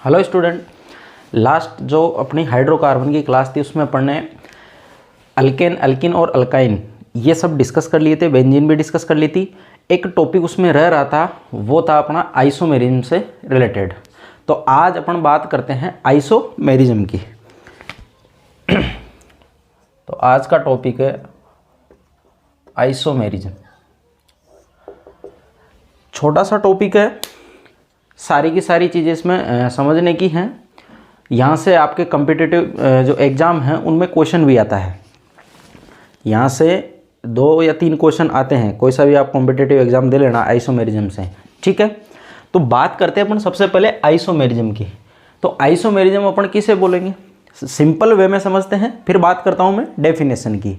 Hello student, last जो अपनी hydrocarbon की क्लास थी उसमें अपन ने अल्केन, अल्किन और अल्काइन ये सब डिस्कस कर लिए थे, बेंजीन भी डिस्कस कर ली थी। एक टॉपिक उसमें रह रहा था, वो था अपना आइसोमेरिज्म से रिलेटेड। तो आज अपन बात करते हैं आइसोमेरिज्म की। तो आज का टॉपिक है आइसोमेरिज्म। छोटा सा टॉपिक है, सारी की सारी चीज़ें इसमें समझने की हैं। यहाँ से आपके कम्पिटिटिव जो एग्ज़ाम हैं उनमें क्वेश्चन भी आता है। यहाँ से 2 या 3 क्वेश्चन आते हैं, कोई सा भी आप कॉम्पिटिटिव एग्ज़ाम दे लेना आइसोमेरिज्म से, ठीक है। तो बात करते हैं अपन सबसे पहले आइसोमेरिज्म की। तो आइसोमेरिज्म अपन किसे बोलेंगे, सिंपल वे में समझते हैं, फिर बात करता हूँ मैं डेफिनेशन की।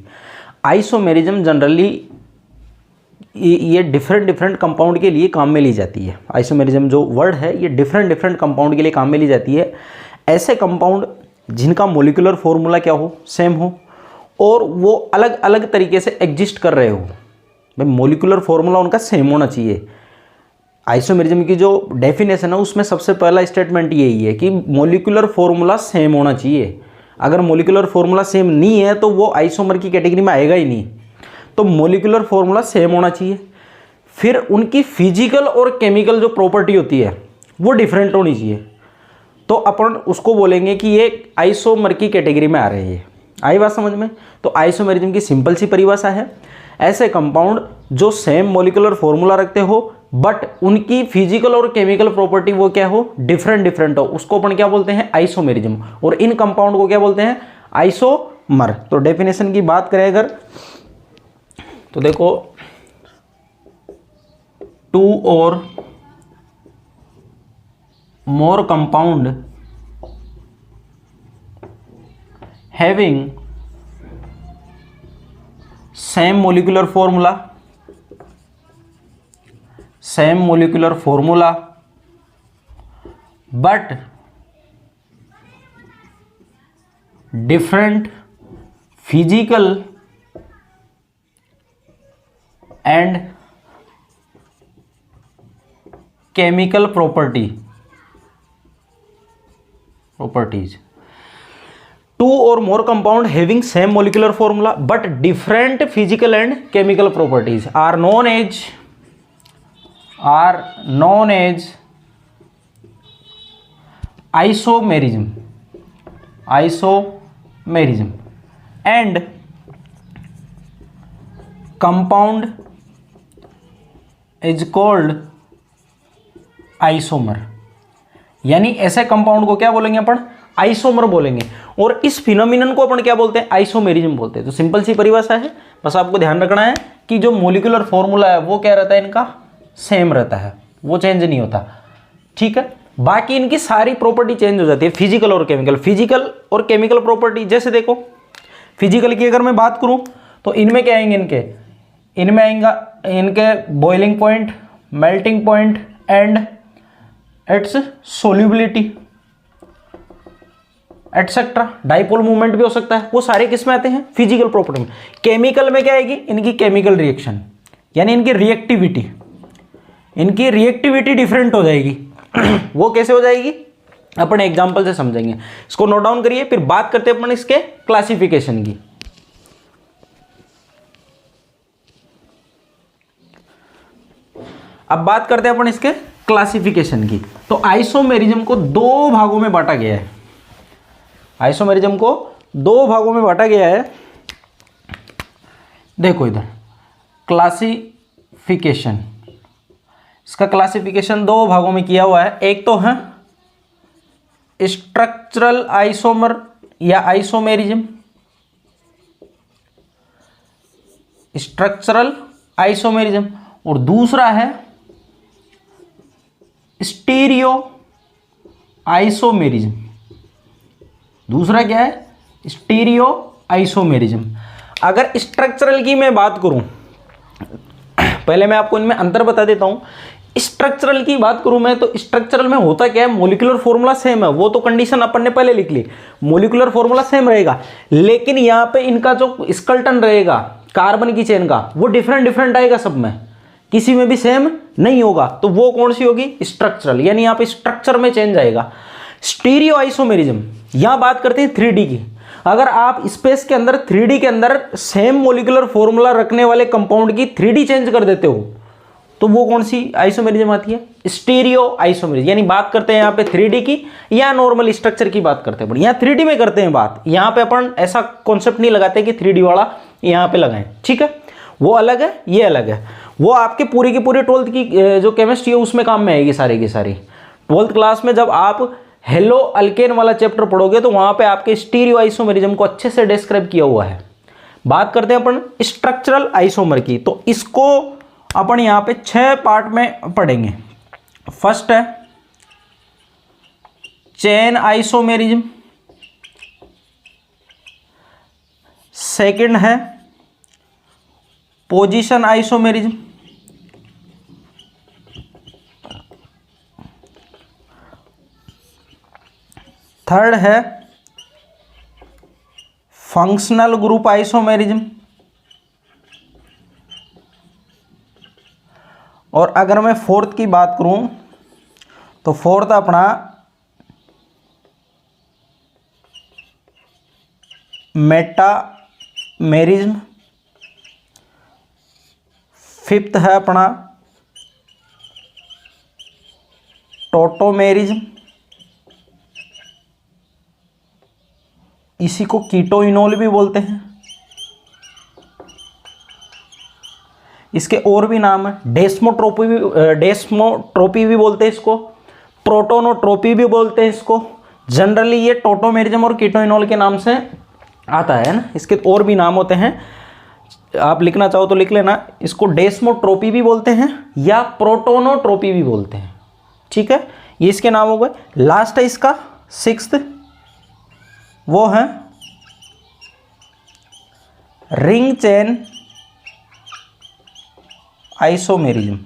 आइसोमेरिज्म जनरली ये डिफरेंट कंपाउंड के लिए काम में ली जाती है। आइसोमेरिज्म जो वर्ड है ये डिफरेंट कंपाउंड के लिए काम में ली जाती है। ऐसे कंपाउंड जिनका मोलिकुलर फॉर्मूला क्या हो, सेम हो, और वो अलग अलग तरीके से एग्जिस्ट कर रहे हो। भाई मोलिकुलर फॉर्मूला उनका सेम होना चाहिए। आइसोमेरिज्म की जो डेफिनेशन है उसमें सबसे पहला स्टेटमेंट यही है कि मोलिकुलर फॉर्मूला सेम होना चाहिए। अगर मोलिकुलर फॉर्मूला सेम नहीं है तो वो आइसोमर की कैटेगरी में आएगा ही नहीं। तो मोलिकुलर फॉर्मूला सेम होना चाहिए। फिर उनकी फिजिकल और केमिकल जो प्रॉपर्टी होती है वो डिफरेंट होनी चाहिए। तो अपन उसको बोलेंगे कि ये आइसोमर की कैटेगरी में आ रहे हैं। आई बात समझ में। तो आइसोमेरिज्म की सिंपल सी परिभाषा है, ऐसे कंपाउंड जो सेम मोलिकुलर फॉर्मूला रखते हो बट उनकी फिजिकल और केमिकल प्रॉपर्टी वो क्या हो, डिफरेंट हो, उसको अपन क्या बोलते हैं, आइसोमेरिज्म। और इन कंपाउंड को क्या बोलते हैं, आइसोमर। तो डेफिनेशन की बात करें अगर, तो देखो 2 or more compound having same molecular formula but different physical and chemical properties. 2 or more compound having same molecular formula but different physical and chemical properties are known as isomerism and compound is called isomer. यानी ऐसे compound को क्या बोलेंगे अपन, isomer बोलेंगे। और इस phenomenon को अपन क्या बोलते हैं, आइसोमेरिज्म बोलते हैं। तो सिंपल सी परिभाषा है, बस आपको ध्यान रखना है कि जो मोलिकुलर फॉर्मूला है वो क्या रहता है, इनका सेम रहता है, वो चेंज नहीं होता, ठीक है। बाकी इनकी सारी प्रॉपर्टी चेंज हो जाती है, फिजिकल और केमिकल प्रॉपर्टी। जैसे देखो फिजिकल की अगर मैं बात करूं तो इनमें क्या आएंगे, इनमें आएगा इनके boiling point, melting point and it's solubility etcetera. Dipole movement भी हो सकता है। वो सारे किस में आते हैं, फिजिकल प्रॉपर्टी में। केमिकल में क्या आएगी, इनकी केमिकल रिएक्शन, यानी इनकी रिएक्टिविटी डिफरेंट हो जाएगी। वो कैसे हो जाएगी अपन एग्जांपल से समझेंगे। इसको नोट डाउन करिए, फिर बात करते हैं अपन इसके क्लासिफिकेशन की। अब बात करते हैं अपन इसके क्लासिफिकेशन की। तो आइसोमेरिज्म को 2 भागों में बांटा गया है। देखो इधर क्लासिफिकेशन, इसका क्लासिफिकेशन 2 भागों में किया हुआ है। एक तो है स्ट्रक्चरल आइसोमर या आइसोमेरिज्म, और दूसरा है स्टीरियो आइसोमेरिज्म। दूसरा क्या है, स्टीरियो आइसोमेरिज्म। अगर स्ट्रक्चरल की मैं बात करूं, पहले मैं आपको इनमें अंतर बता देता हूं। स्ट्रक्चरल की बात करूं मैं, तो स्ट्रक्चरल में होता क्या है, मोलिकुलर फॉर्मूला सेम है, वो तो कंडीशन अपन ने पहले लिख ली, मोलिकुलर फॉर्मूला सेम रहेगा, लेकिन यहां पे इनका जो स्केलेटन रहेगा कार्बन की चेन का, वो डिफरेंट आएगा सब में, किसी में भी सेम नहीं होगा। तो वो कौन सी होगी, स्ट्रक्चरल, यानी यहाँ पे स्ट्रक्चर में चेंज आएगा। स्टीरियो आइसोमेरिज्म, यहां बात करते हैं 3D की। अगर आप स्पेस के अंदर 3D के अंदर सेम मोलिकुलर फॉर्मूला रखने वाले कंपाउंड की 3D चेंज कर देते हो तो वो कौन सी आइसोमेरिज्म आती है? Stereo isomerism. यानी बात करते हैं यहाँ पे 3D की या नॉर्मल स्ट्रक्चर की बात करते हैं, बट यहाँ 3D में करते हैं बात। यहाँ पे अपन ऐसा कॉन्सेप्ट नहीं लगाते कि 3D वाला यहाँ पे लगाएं, ठीक है? वो अलग है, ये अलग है। वो आपके पूरी की पूरी 12th की जो केमिस्ट्री है उसमें काम में आएगी सारी की सारी। 12th क्लास में जब आप हेलो अल्केन वाला चैप्टर पढ़ोगे तो वहां पे आपके स्टीरियो आइसोमेरिज्म को अच्छे से डिस्क्राइब किया हुआ है। बात करते हैं अपन स्ट्रक्चरल आइसोमर की, तो इसको अपन यहां पे 6 पार्ट में पढ़ेंगे। फर्स्ट है चेन आइसोमेरिज्म, सेकंड है पोजीशन आइसोमेरिज्म, थर्ड है फंक्शनल ग्रुप आइसोमेरिज्म, और अगर मैं फोर्थ की बात करूं तो फोर्थ अपना मेटामेरिज्म, फिफ्थ है अपना टोटोमेरिज्म, इसी को कीटोइनोल भी बोलते हैं। इसके और भी नाम है, डेस्मोट्रोपी भी बोलते हैं इसको, प्रोटोनोट्रोपी भी बोलते हैं इसको। जनरली ये टोटोमेरिज्म और कीटोइनोल के नाम से आता है ना। इसके और भी नाम होते हैं, आप लिखना चाहो तो लिख लेना। इसको डेस्मोट्रोपी भी बोलते हैं या प्रोटोनोट्रोपी भी बोलते हैं, ठीक है? ये इसके नाम हो गए। लास्ट है इसका 6th, वो है रिंग चेन आइसोमेरिज्म।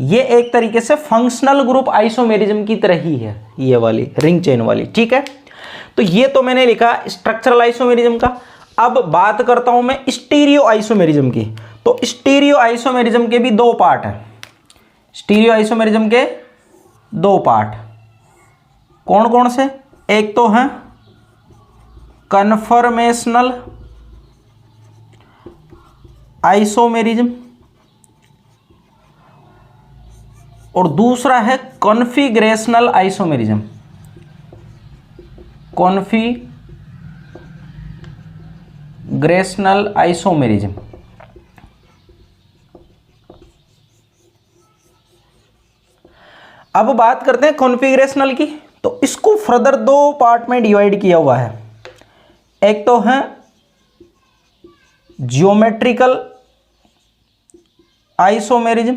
ये एक तरीके से फंक्शनल ग्रुप आइसोमेरिज्म की तरह ही है, ये वाली रिंग चेन वाली, ठीक है? तो ये तो मैंने लिखा स्ट्रक्चरल आइसोमेरिज्म का। अब बात करता हूं मैं स्टीरियो आइसोमेरिज्म की। तो स्टीरियो आइसोमेरिज्म के भी 2 पार्ट हैं। स्टीरियो आइसोमेरिज्म के 2 पार्ट कौन कौन से? एक तो है कन्फर्मेशनल आइसोमेरिज्म और दूसरा है कॉन्फिगरेशनल आइसोमेरिज्म। Configurational isomerism. अब बात करते हैं कॉन्फिगरेशनल की। तो इसको फर्दर 2 पार्ट में डिवाइड किया हुआ है। एक तो है ज्योमेट्रिकल आइसोमेरिज्म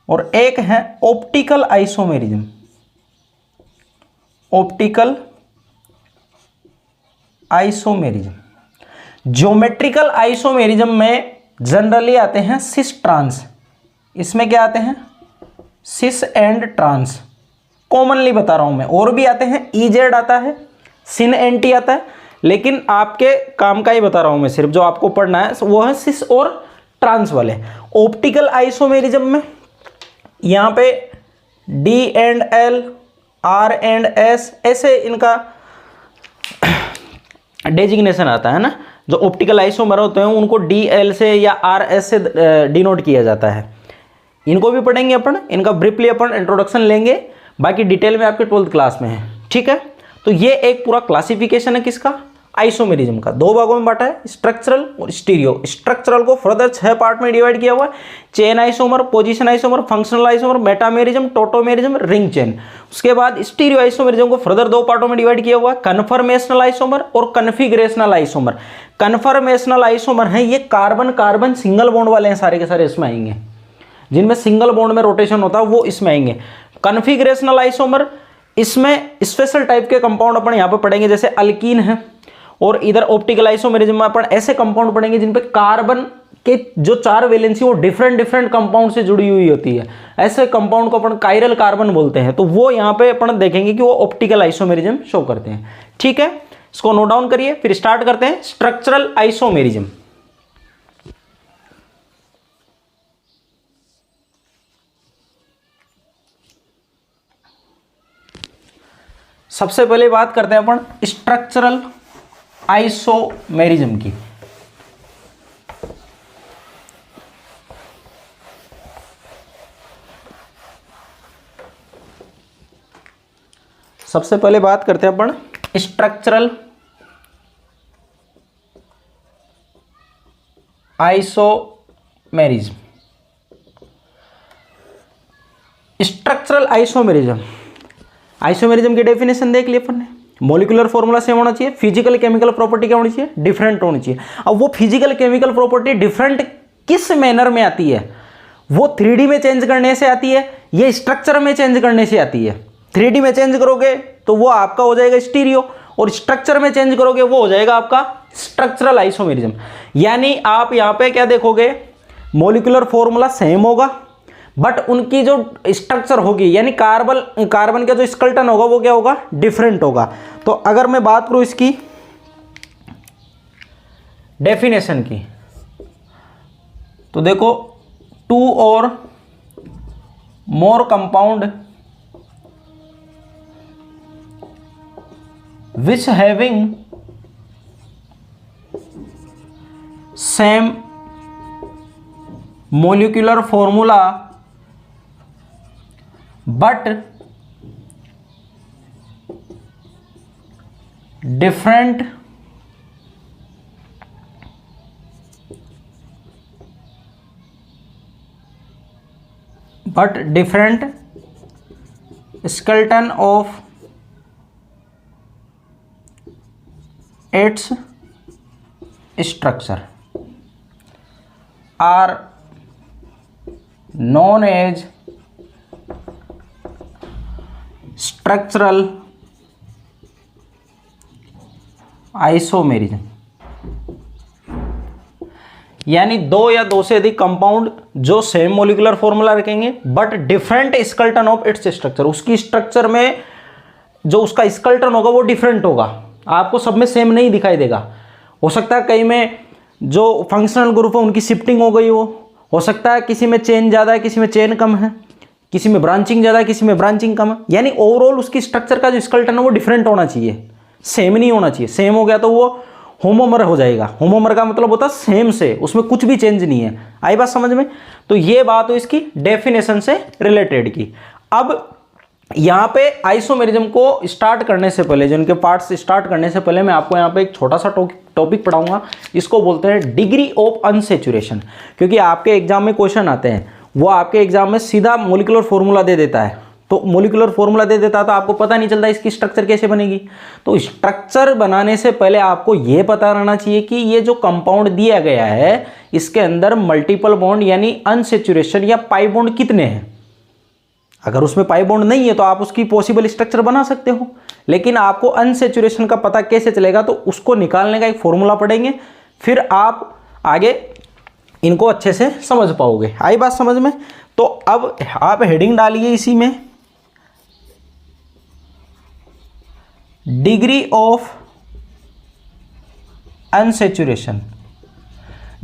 और एक है optical isomerism. Optical isomerism. Geometrical isomerism में जनरली आते हैं सिस ट्रांस। इसमें क्या आते हैं? Cis and trans. कॉमनली बता रहा हूं मैं, और भी आते हैं, ईजेड आता है, सिन एंटी आता है, लेकिन आपके काम का ही बता रहा हूं मैं। सिर्फ जो आपको पढ़ना है वो है सिस और ट्रांस वाले। ऑप्टिकल आइसोमेरिज्म में यहां पे D and L, R and S, ऐसे इनका डेजिग्नेशन आता है ना। जो ऑप्टिकल आइसोमर होते हैं उनको डी एल से या आर एस से डिनोट किया जाता है। इनको भी पढ़ेंगे अपन, इनका ब्रीफली अपन इंट्रोडक्शन लेंगे, बाकी डिटेल में आपके 12th क्लास में है, ठीक है? तो ये एक पूरा क्लासिफिकेशन है किसका? आइसोमेरिज्म का। 2 भागों में बांटा है, स्ट्रक्चरल और स्टीरियो। स्ट्रक्चरल को फर्दर 6 पार्ट में डिवाइड किया हुआ है। Chain isomer, position isomer, functional isomer, metamerism, tautomerism, ring chain. उसके बाद स्टीरियो आइसोमेरिज्म को फर्दर 2 पार्टों में डिवाइड किया हुआ है, कन्फर्मेशनल आइसोमर और कन्फिगरेशनल आइसोमर। कन्फर्मेशनल आइसोमर है ये कार्बन कार्बन सिंगल बॉन्ड वाले हैं, सारे के सारे इसमें आएंगे। जिनमें सिंगल बॉन्ड में रोटेशन होता है वो इसमें आएंगे। कन्फिगरेशनल आइसोमर, इसमें स्पेशल टाइप के कंपाउंड अपन यहाँ पे पढ़ेंगे, जैसे अल्कीन है। और इधर ऑप्टिकल आइसोमेरिज्म में अपन ऐसे कंपाउंड पढ़ेंगे जिन पे कार्बन के जो 4 वैलेंसी वो डिफरेंट डिफरेंट कंपाउंड से जुड़ी हुई होती है। ऐसे कंपाउंड को अपन कायरल कार्बन बोलते हैं। तो वो यहाँ पे अपन देखेंगे कि वो ऑप्टिकल आइसोमेरिज्म शो करते हैं, ठीक है? इसको नोट डाउन करिए, फिर स्टार्ट करते हैं स्ट्रक्चरल आइसोमेरिज्म। सबसे पहले बात करते हैं अपन स्ट्रक्चरल आइसोमेरिज्म की। सबसे पहले बात करते हैं अपन structural isomerism. Structural isomerism, isomerism की डेफिनेशन देख लिया अपन ने। मॉलिक्यूलर फॉर्मूला सेम होना चाहिए, फिजिकल केमिकल प्रॉपर्टी क्या होनी चाहिए, डिफरेंट होनी चाहिए। अब वो फिजिकल केमिकल प्रॉपर्टी डिफरेंट किस मैनर में आती है, वो 3D में चेंज करने से आती है, ये स्ट्रक्चर में चेंज करने से आती है। 3D में चेंज करोगे तो वो आपका हो जाएगा स्टीरियो, और स्ट्रक्चर में चेंज करोगे वो हो जाएगा आपका स्ट्रक्चरल आइसोमेरिज्म। यानी आप यहाँ पे क्या देखोगे, मॉलिक्यूलर फॉर्मूला सेम होगा बट उनकी जो स्ट्रक्चर होगी यानी कार्बन का जो स्केलेटन होगा वो क्या होगा, डिफरेंट होगा। तो अगर मैं बात करूं इसकी डेफिनेशन की, तो देखो 2 or more compound which having same molecular formula but different skeleton of its structure are known as structural isomerism. यानी 2 या 2 से अधिक कंपाउंड जो सेम मॉलिक्यूलर फॉर्मूला रखेंगे but different skeleton of its structure, उसकी स्ट्रक्चर में जो उसका स्केलेटन होगा वो डिफरेंट होगा, आपको सब में सेम नहीं दिखाई देगा। हो सकता है कई में जो फंक्शनल ग्रुप है उनकी शिफ्टिंग हो गई हो सकता है किसी में चेन ज़्यादा है, किसी में चेन कम है, किसी में ब्रांचिंग ज़्यादा है, किसी में ब्रांचिंग कम है। यानी ओवरऑल उसकी स्ट्रक्चर का जो स्केलेटन है वो डिफरेंट होना चाहिए, सेम नहीं होना चाहिए। सेम हो गया तो वो होमोमर हो जाएगा। होमोमर का मतलब होता है सेम से, उसमें कुछ भी चेंज नहीं है। आई बात समझ में? तो ये बात हो इसकी डेफिनेशन से रिलेटेड की। अब यहाँ पे आइसोमेरिज्म को स्टार्ट करने से पहले, जो इनके पार्ट्स स्टार्ट करने से पहले मैं आपको यहाँ पे एक छोटा सा टॉपिक पढ़ाऊंगा, इसको बोलते हैं डिग्री ऑफ अनसेचुरेशन। क्योंकि आपके एग्जाम में क्वेश्चन आते हैं, वो आपके एग्जाम में सीधा मॉलिक्यूलर फॉर्मूला दे देता है। तो मॉलिक्यूलर फॉर्मूला दे देता है तो आपको पता नहीं चलता इसकी स्ट्रक्चर कैसे बनेगी। तो स्ट्रक्चर बनाने से पहले आपको ये पता रहना चाहिए कि ये जो कंपाउंड दिया गया है इसके अंदर मल्टीपल बॉन्ड यानी अनसेचुरेशन या पाई बॉन्ड कितने हैं। अगर उसमें पाई बॉन्ड नहीं है तो आप उसकी पॉसिबल स्ट्रक्चर बना सकते हो, लेकिन आपको अनसेचुरेशन का पता कैसे चलेगा, तो उसको निकालने का एक फॉर्मूला पढ़ेंगे, फिर आप आगे इनको अच्छे से समझ पाओगे। आई बात समझ में? तो अब आप हेडिंग डालिए इसी में, degree of unsaturation.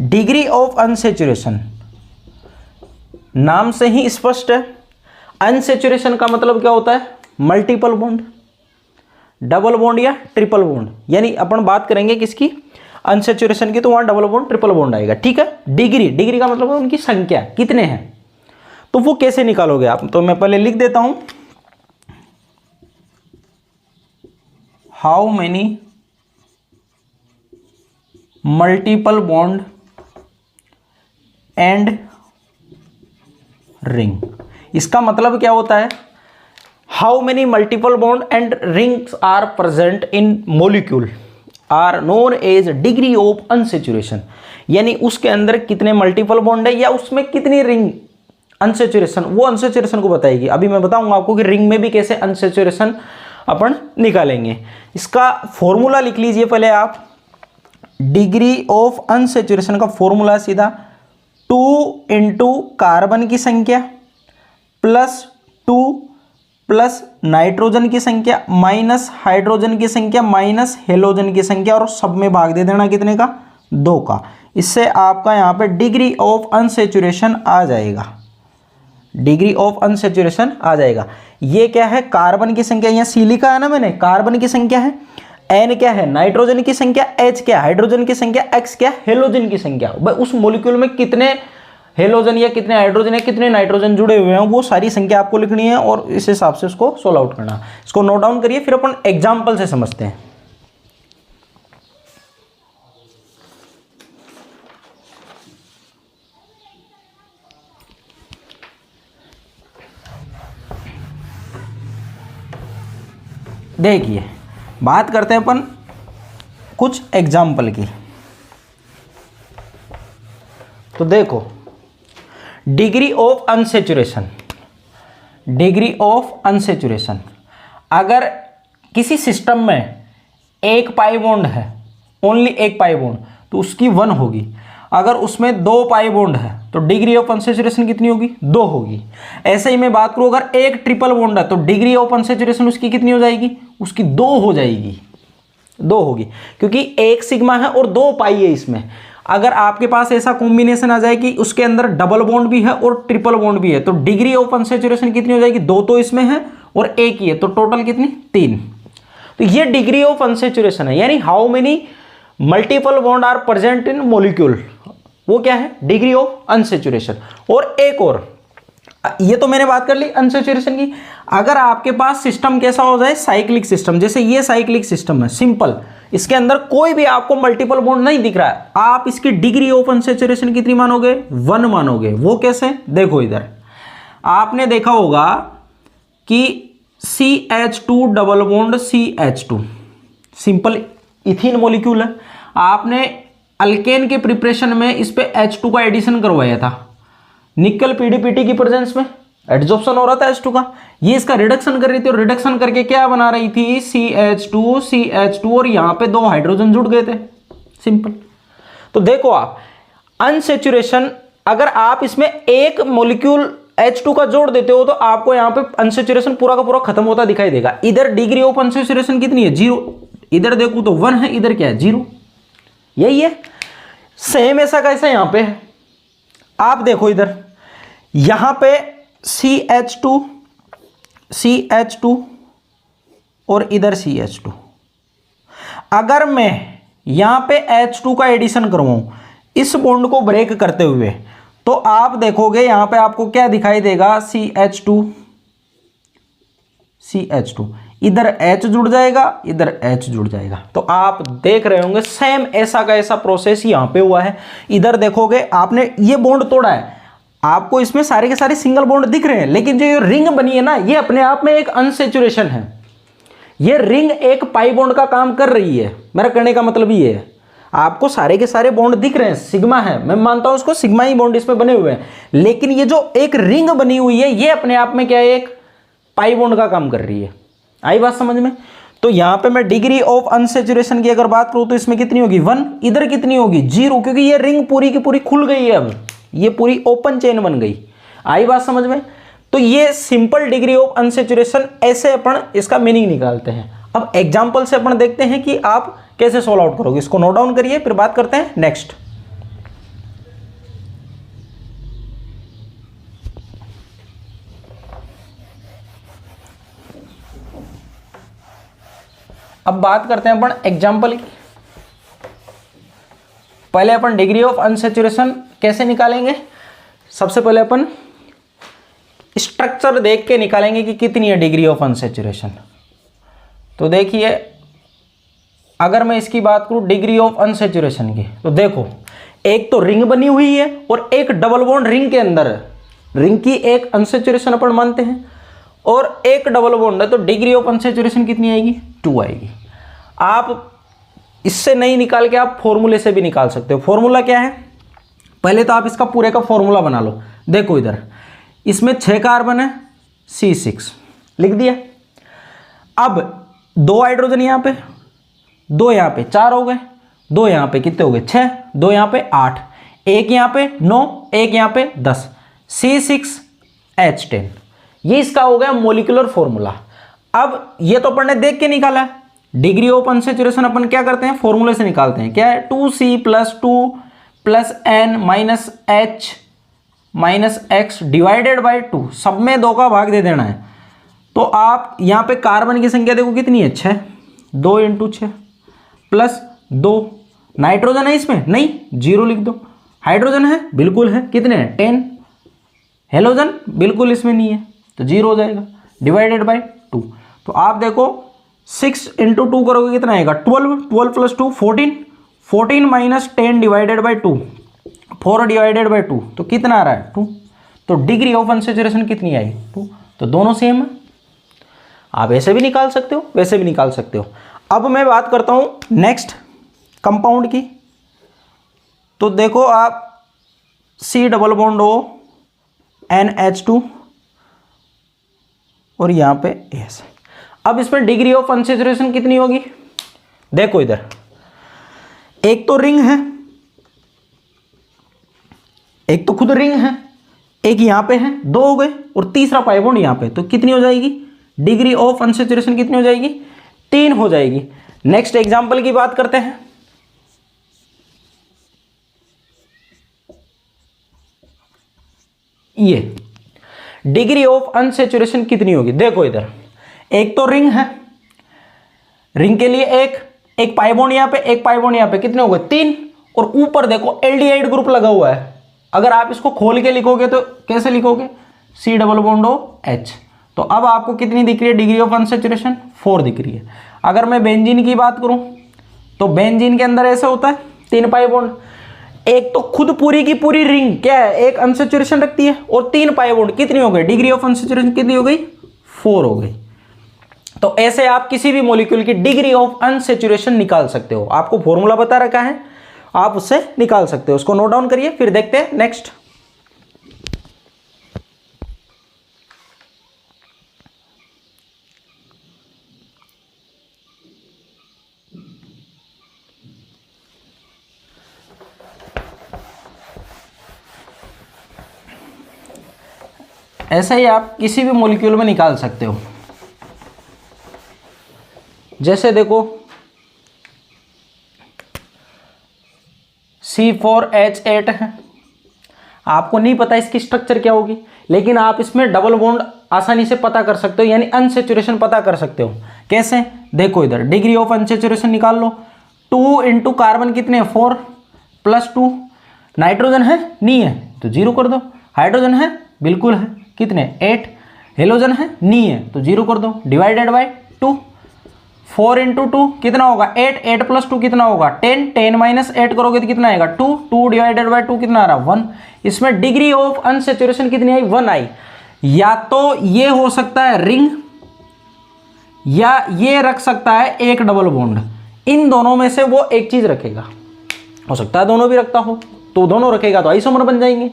Degree of unsaturation नाम से ही स्पष्ट है। अनसेचुरेशन का मतलब क्या होता है? मल्टीपल बॉन्ड, डबल बॉन्ड या ट्रिपल बॉन्ड। यानी अपन बात करेंगे किसकी? अनसेचुरेशन की, तो वहां डबल बॉन्ड ट्रिपल बॉन्ड आएगा। ठीक है। डिग्री का मतलब है उनकी संख्या कितने हैं। तो वो कैसे निकालोगे आप? तो मैं पहले लिख देता हूं, how many multiple bond and ring. इसका मतलब क्या होता है? How many multiple bond and rings are present in molecule are known as degree of unsaturation. यानी उसके अंदर कितने मल्टीपल बॉन्ड है या उसमें कितनी रिंग अनसेचुरेशन, वो अनसेचुरेशन को बताएगी। अभी मैं बताऊंगा आपको कि रिंग में भी कैसे अनसेचुरेशन अपन निकालेंगे। इसका फॉर्मूला लिख लीजिए पहले आप। डिग्री ऑफ अनसेचुरेशन का फॉर्मूला सीधा 2 इंटू कार्बन की संख्या प्लस 2 प्लस नाइट्रोजन की संख्या माइनस हाइड्रोजन की संख्या माइनस हेलोजन की संख्या, और सब में भाग दे देना कितने का? 2 का। इससे आपका यहाँ पे डिग्री ऑफ अनसेचुरेशन आ जाएगा। डिग्री ऑफ अनसेचुरेशन आ जाएगा। ये क्या है, कार्बन की संख्या, यहाँ सी लिखा है ना मैंने, कार्बन की संख्या है, एन क्या है नाइट्रोजन की संख्या, एच क्या हाइड्रोजन की संख्या, एक्स क्या हेलोजन की संख्या। भाई उस मॉलिक्यूल में कितने हेलोजन या कितने हाइड्रोजन या कितने नाइट्रोजन जुड़े हुए हैं वो सारी संख्या आपको लिखनी है और इस हिसाब से उसको सोल्व आउट करना। इसको नोट डाउन करिए, फिर अपन एग्जाम्पल से समझते हैं। देखिए बात करते हैं अपन कुछ एग्जाम्पल की। तो देखो degree of unsaturation, degree of unsaturation, अगर किसी सिस्टम में एक पाई बॉन्ड है, ओनली एक पाई बॉन्ड, तो उसकी 1 होगी। अगर उसमें 2 पाई बॉन्ड है तो डिग्री ऑफ अनसेचुरेशन कितनी होगी, 2 होगी। ऐसे ही मैं बात करूं अगर एक ट्रिपल बॉन्ड है तो डिग्री ऑफ अनसेचुरेशन उसकी कितनी हो जाएगी, उसकी 2 हो जाएगी, 2 होगी, क्योंकि एक सिग्मा है और 2 पाई है इसमें। अगर आपके पास ऐसा कॉम्बिनेशन आ जाए कि उसके अंदर डबल बॉन्ड भी है और ट्रिपल बॉन्ड भी है तो डिग्री ऑफ अनसेचुरेशन कितनी हो जाएगी, 2 तो इसमें है और एक ही है, तो टोटल कितनी, 3। तो ये डिग्री ऑफ अनसेचुरेशन है, यानी how many multiple bond are present in molecule, वो क्या है, डिग्री ऑफ अनसेचुरेशन। और एक और, ये तो मैंने बात कर ली अनसेचुरेशन की। अगर आपके पास सिस्टम कैसा हो जाए, साइक्लिक सिस्टम, जैसे ये साइक्लिक सिस्टम है सिंपल, इसके अंदर कोई भी आपको मल्टीपल बॉन्ड नहीं दिख रहा है, आप इसकी डिग्री ऑफ अनसेचुरेशन कितनी मानोगे, 1 मानोगे। वो कैसे, देखो इधर आपने देखा होगा कि CH2 double bond CH2 simple ethene molecule है, आपने अल्केन के प्रिपरेशन में इस पे H2 का एडिशन करवाया था, निकल PDPT की प्रेजेंस में एड्सॉर्प्शन हो रहा था H2 का, ये इसका रिडक्शन कर रही थी और रिडक्शन करके क्या बना रही थी, CH2 और यहां पे 2 हाइड्रोजन जुड़ गए थे, सिंपल। तो देखो आप अनसेचुरेशन, अगर आप इसमें एक मॉलिक्यूल H2 का जोड़ देते हो तो आपको यहां पे अनसेचुरेशन पूरा का पूरा खत्म होता दिखाई देगा। इधर डिग्री ऑफ अनसेचुरेशन कितनी है, 0, इधर देखूं तो 1 है, इधर क्या है, 0, यही है। सेम ऐसा कैसा यहां पे है, आप देखो इधर यहां पे CH2 और इधर CH2, अगर मैं यहां पे H2 का एडिशन करवाऊं इस बॉन्ड को ब्रेक करते हुए, तो आप देखोगे यहां पे आपको क्या दिखाई देगा, CH2, इधर H जुड़ जाएगा, इधर H जुड़ जाएगा। तो आप देख रहे होंगे सेम ऐसा का ऐसा प्रोसेस यहां पे हुआ है। इधर देखोगे आपने ये बॉन्ड तोड़ा है, आपको इसमें सारे के सारे सिंगल बॉन्ड दिख रहे हैं, लेकिन जो ये रिंग बनी है ना, ये अपने आप में एक अनसेचुरेशन है। ये रिंग एक पाई बॉन्ड का काम कर रही है, मेरा कहने का मतलब ये है, आपको सारे के सारे बॉन्ड दिख रहे हैं, सिग्मा है, मैं मानता हूं उसको सिग्मा ही बॉन्ड इसमें बने हुए हैं, लेकिन ये जो एक रिंग बनी हुई है ये अपने आप में क्या है, एक पाई बॉन्ड का काम कर रही है। आई बात समझ में। तो यहां पे मैं डिग्री ऑफ अनसेचुरेशन की अगर बात करूं तो इसमें कितनी होगी, 1, इधर कितनी होगी, 0, क्योंकि ये रिंग पूरी की पूरी खुल गई है, अब ये पूरी ओपन चेन बन गई। आई बात समझ में। तो ये सिंपल डिग्री ऑफ अनसेचुरेशन, ऐसे अपन इसका मीनिंग निकालते हैं। अब एग्जांपल से अपन देखते हैं कि आप कैसे सोल्व आउट करोगे। इसको नोट डाउन करिए, फिर बात करते हैं नेक्स्ट। अब बात करते हैं अपन एग्जाम्पल की। पहले अपन डिग्री ऑफ अनसेचुरेशन कैसे निकालेंगे, सबसे पहले अपन स्ट्रक्चर देख के निकालेंगे कि कितनी है डिग्री ऑफ अनसेचुरेशन। तो देखिए अगर मैं इसकी बात करूं डिग्री ऑफ अनसेचुरेशन की, तो देखो एक तो रिंग बनी हुई है और एक डबल बॉन्ड रिंग के अंदर है, रिंग की एक अनसेचुरेशन अपन मानते हैं और एक डबल बॉन्ड है, तो डिग्री ऑफ अनसेचुरेशन कितनी आएगी, 2 आएगी। आप इससे नहीं निकाल के आप फॉर्मूले से भी निकाल सकते हो। फॉर्मूला क्या है, पहले तो आप इसका पूरे का फॉर्मूला बना लो। देखो इधर इसमें 6 कार्बन है, C6 लिख दिया। अब 2 हाइड्रोजन यहां पे, 2 यहां पे, 4 हो गए, 2 यहां पे कितने हो गए, 6, 2 यहां पे 8, 1 यहां पे 9, 1 यहां पे 10, C6H10। ये इसका हो गया मोलिकुलर फॉर्मूला। अब ये तो अपन ने देख के निकाला है। डिग्री ऑफ अनसेचुरेशन अपन क्या करते हैं, फॉर्मूले से निकालते हैं। क्या है, 2C + 2 + N - H minus x divided by 2, सब में 2 का भाग दे देना है। तो आप यहाँ पे कार्बन की संख्या देखो कितनी है, 6, 2 × 6 प्लस 2। नाइट्रोजन है इसमें, नहीं, 0 लिख दो। हाइड्रोजन है, बिल्कुल है, कितने हैं, 10। हेलोजन बिल्कुल इसमें नहीं है, तो 0 हो जाएगा, डिवाइडेड बाई 2। तो आप देखो 6 × 2 करोगे कितना आएगा, 12, 12 + 2 14, 14 minus 10 divided by 2, 4 divided by 2, तो कितना आ रहा है, 2। तो डिग्री ऑफ अनसैचुरेशन कितनी आई, 2। तो दोनों सेम है। आप ऐसे भी निकाल सकते हो, वैसे भी निकाल सकते हो। अब मैं बात करता हूँ नेक्स्ट कंपाउंड की। तो देखो आप C≡O NH2 और यहाँ पे S। अब इसमें डिग्री ऑफ अनसैचुरेशन कितनी होगी, देखो इधर एक तो रिंग है, एक तो खुद रिंग है, एक यहाँ पे है, 2 हो गए, और तीसरा पाई बॉन्ड यहाँ पे, तो कितनी हो जाएगी डिग्री ऑफ अनसैचुरेशन, कितनी हो जाएगी, 3 हो जाएगी। नेक्स्ट एग्जांपल की बात करते हैं। ये डिग्री ऑफ अनसैचुरेशन कितनी होगी, देखो इधर एक तो रिंग है, रिंग के लिए एक पाई बॉन्ड यहाँ पे, एक पाई बॉन्ड यहाँ पे, कितने हो गए, 3। और ऊपर देखो एल्डिहाइड ग्रुप लगा हुआ है। अगर आप इसको खोल के लिखोगे तो कैसे लिखोगे, C≡OH। तो अब आपको कितनी दिख रही है डिग्री ऑफ अनसैचुरेशन, 4 दिख रही है। अगर मैं बेंजीन की बात करूं तो बेंजीन के अंदर ऐसा होता है, 3 पाई बॉन्ड, एक तो खुद पूरी की पूरी रिंग क्या है, एक अनसैचुरेशन रखती है, और 3 पाई बॉन्ड, कितनी हो गई डिग्री ऑफ अनसैचुरेशन, कितनी हो गई, 4 हो गई। तो ऐसे आप किसी भी मॉलिक्यूल की डिग्री ऑफ अनसैचुरेशन निकाल सकते हो। आपको फॉर्मूला बता रखा है, आप उससे निकाल सकते हो। उसको नोट डाउन करिए, फिर देखते हैं नेक्स्ट। ऐसा ही आप किसी भी मॉलिक्यूल में निकाल सकते हो। जैसे देखो C4H8 है, आपको नहीं पता इसकी स्ट्रक्चर क्या होगी, लेकिन आप इसमें डबल बॉन्ड आसानी से पता कर सकते हो, यानी अनसैचुरेशन पता कर सकते हो। कैसे, देखो इधर डिग्री ऑफ अनसैचुरेशन निकाल लो। 2 × कार्बन कितने हैं, 4 + 2। नाइट्रोजन है, नहीं है, तो 0 कर दो। हाइड्रोजन है, बिल्कुल है, कितने, 8। हेलोजन है, नहीं है, तो 0 कर दो, डिवाइडेड बाई 2। 4 × 2 कितना होगा, 8, 8 + 2 कितना होगा, 10, 10 माइनस 8 करोगे तो कितना आएगा, 2, 2 डिवाइडेड बाई 2 कितना आ रहा, 1। इसमें डिग्री ऑफ अनसैचुरेशन कितनी आई, 1 आई। या तो ये हो सकता है रिंग, या ये रख सकता है एक डबल बॉन्ड। इन दोनों में से वो एक चीज रखेगा, हो सकता है दोनों भी रखता हो, तो दोनों रखेगा तो आइसोमर बन जाएंगे।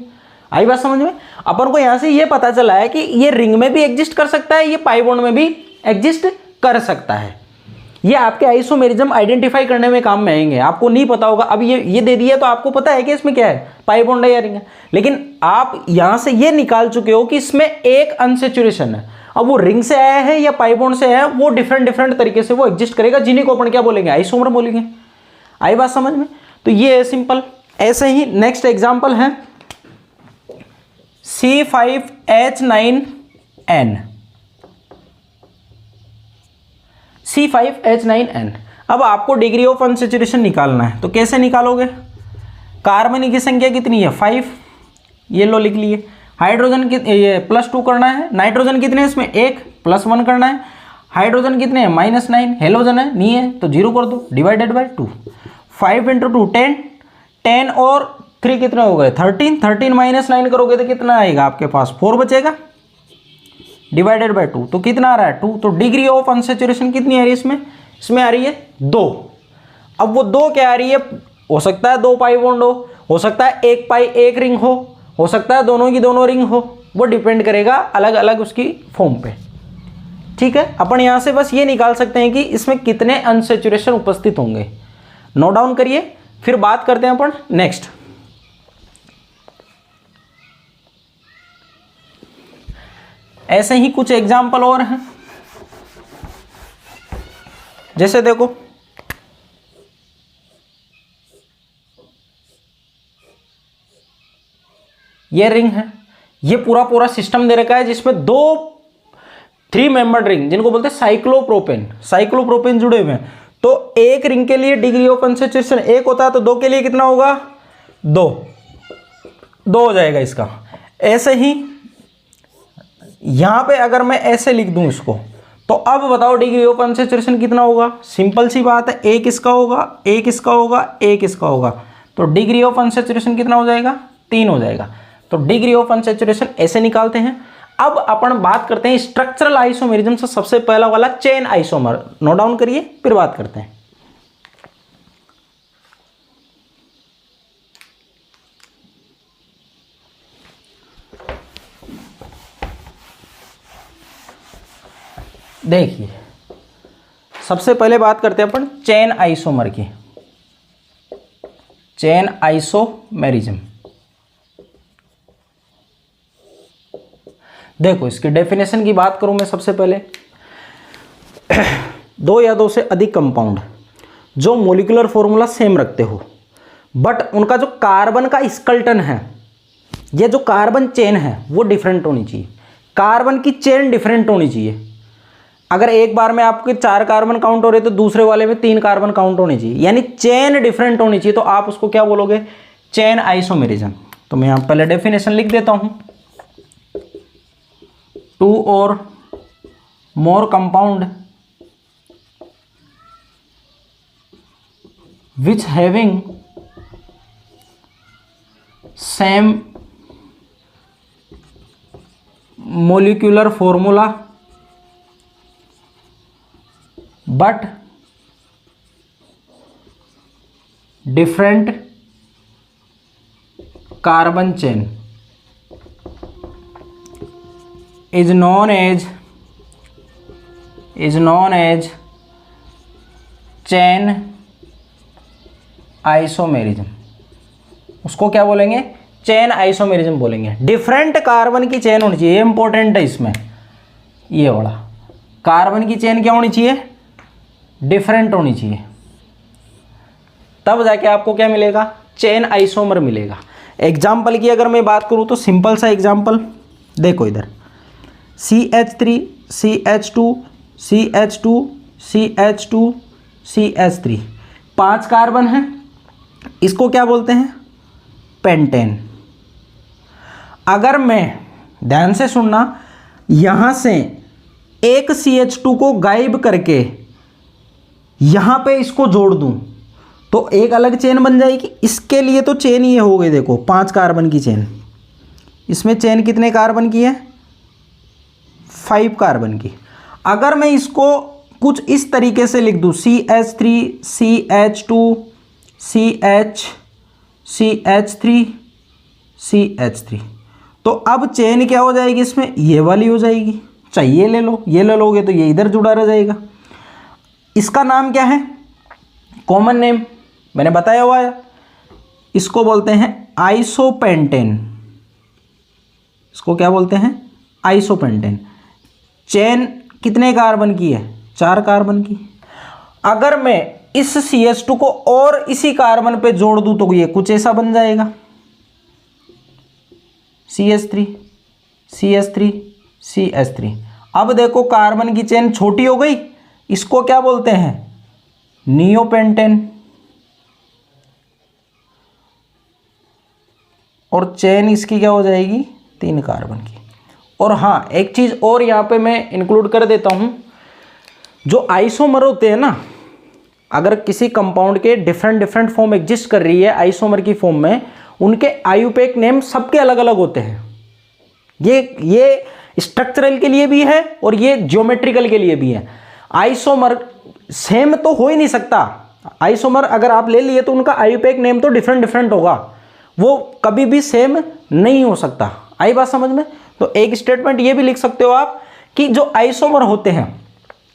आई बात समझ में। अपन को यहां से ये पता चला है कि ये रिंग में भी एग्जिस्ट कर सकता है, ये पाई बॉन्ड में भी एग्जिस्ट कर सकता है। ये आपके आइसोमेरिज्म आइडेंटिफाई करने में काम में आएंगे। आपको नहीं पता होगा, अब ये दे दिया तो आपको पता है कि इसमें क्या है, पाई बॉन्ड है या रिंग है, लेकिन आप यहां से ये निकाल चुके हो कि इसमें एक अनसैचुरेशन है। अब वो रिंग से आया है या पाई बॉन्ड से आया है, वो डिफरेंट तरीके से वो एग्जिस्ट करेगा, जिन्हीं को अपन क्या बोलेंगे, आइसोमर बोलेंगे। आई बात समझ में। तो ये है सिंपल। ऐसे ही नेक्स्ट एग्जाम्पल है C5H9N। C5H9N। अब आपको डिग्री ऑफ अनसैचुरेशन निकालना है, तो कैसे निकालोगे, कार्बन की संख्या कितनी है, 5, ये लो लिख लिए। हाइड्रोजन की ये +2 करना है। नाइट्रोजन कितने हैं इसमें, 1, +1 करना है। हाइड्रोजन कितने हैं, -9। हेलोजन है, नहीं है, तो 0 कर दो, डिवाइडेड बाई 2। 5 × 2 10, 10 और 3 कितने हो गए, 13। 13 माइनस 9 करोगे तो कितना आएगा आपके पास, 4 बचेगा, डिवाइडेड बाई 2। तो कितना आ रहा है, 2। तो डिग्री ऑफ अनसैचुरेशन कितनी आ रही है इसमें आ रही है 2। अब वो 2 क्या आ रही है, हो सकता है 2 पाई बॉन्ड हो सकता है 1 पाई 1 रिंग हो सकता है दोनों की दोनों रिंग हो, वो डिपेंड करेगा अलग अलग उसकी फॉर्म पे। ठीक है, अपन यहां से बस ये निकाल सकते हैं कि इसमें कितने अनसैचुरेशन उपस्थित होंगे। नोट डाउन करिए, फिर बात करते हैं अपन नेक्स्ट। ऐसे ही कुछ एग्जाम्पल और हैं, जैसे देखो ये रिंग है, ये पूरा पूरा सिस्टम दे रखा है जिसमें दो 3 मेंबर्ड रिंग जिनको बोलते हैं साइक्लोप्रोपेन जुड़े हुए हैं। तो एक रिंग के लिए डिग्री ऑफ अनसैचुरेशन 1 होता है, तो 2 के लिए कितना होगा 2 हो जाएगा इसका। ऐसे ही यहां पे अगर मैं ऐसे लिख दूं इसको, तो अब बताओ डिग्री ऑफ अनसैचुरेशन कितना होगा। सिंपल सी बात है, एक इसका होगा, एक इसका होगा, एक इसका होगा, तो डिग्री ऑफ अनसैचुरेशन कितना हो जाएगा 3 हो जाएगा। तो डिग्री ऑफ अनसैचुरेशन ऐसे निकालते हैं। अब अपन बात करते हैं स्ट्रक्चरल आइसोमेरिज्म से सबसे पहला वाला चेन आइसोमर, नोट डाउन करिए, फिर बात करते हैं। देखिए सबसे पहले बात करते हैं अपन चेन आइसोमर की, चेन आइसोमेरिज्म। देखो इसकी डेफिनेशन की बात करूं मैं सबसे पहले, 2 या 2 से अधिक कंपाउंड जो मॉलिक्यूलर फॉर्मूला सेम रखते हो, बट उनका जो कार्बन का स्केलेटन है, ये जो कार्बन चेन है वो डिफरेंट होनी चाहिए, कार्बन की चेन डिफरेंट होनी चाहिए। अगर एक बार में आपके 4 कार्बन काउंट हो रहे तो दूसरे वाले में 3 कार्बन काउंट होनी चाहिए, यानी चेन डिफरेंट होनी चाहिए, तो आप उसको क्या बोलोगे चेन आइसोमेरिज्म। तो मैं यहां पहले डेफिनेशन लिख देता हूं, 2 or more compound which having same molecular formula but different carbon chain is known as chain isomerism. उसको क्या बोलेंगे चेन आइसोमेरिज्म बोलेंगे। डिफरेंट कार्बन की चेन होनी चाहिए, ये इंपॉर्टेंट है इसमें, ये वाला कार्बन की चेन क्या होनी चाहिए डिफरेंट होनी चाहिए, तब जाके आपको क्या मिलेगा चेन आइसोमर मिलेगा। एग्जाम्पल की अगर मैं बात करूं तो सिंपल सा एग्जाम्पल देखो, इधर CH3 CH2 CH2 CH2 CH3 5 carbon है, इसको क्या बोलते हैं पेंटेन। अगर मैं ध्यान से सुनना, यहां से एक CH2 को गायब करके यहां पे इसको जोड़ दूं तो एक अलग चेन बन जाएगी। इसके लिए तो चेन ये हो गई, देखो 5 कार्बन की चेन, इसमें चेन कितने कार्बन की है 5 कार्बन की। अगर मैं इसको कुछ इस तरीके से लिख दूं CH3 CH2 CH CH3 CH3, तो अब चेन क्या हो जाएगी इसमें ये वाली हो जाएगी। चाहिए ले लो, ये ले लोगे तो ये इधर जुड़ा रह जाएगा। इसका नाम क्या है कॉमन नेम मैंने बताया हुआ है, इसको बोलते हैं आइसोपेंटेन। इसको क्या बोलते हैं आइसोपेंटेन। चेन कितने कार्बन की है 4 कार्बन की। अगर मैं इस CH2 को और इसी कार्बन पे जोड़ दूं तो ये कुछ ऐसा बन जाएगा CH3 CH3 CH3। अब देखो कार्बन की चेन छोटी हो गई, इसको क्या बोलते हैं नियोपेंटेन। और चेन इसकी क्या हो जाएगी 3 कार्बन की। और हाँ एक चीज़ और यहाँ पे मैं इंक्लूड कर देता हूँ, जो आइसोमर होते हैं ना, अगर किसी कंपाउंड के डिफरेंट फॉर्म एग्जिस्ट कर रही है आइसोमर की फॉर्म में, उनके आयुपेक नेम सबके अलग अलग होते हैं। ये स्ट्रक्चरल के लिए भी है और ये ज्योमेट्रिकल के लिए भी है। आइसोमर सेम तो हो ही नहीं सकता, आइसोमर अगर आप ले लिए तो उनका आयुपेक नेम तो डिफरेंट होगा, वो कभी भी सेम नहीं हो सकता। आई बात समझ में। तो एक स्टेटमेंट ये भी लिख सकते हो आप कि जो आइसोमर होते हैं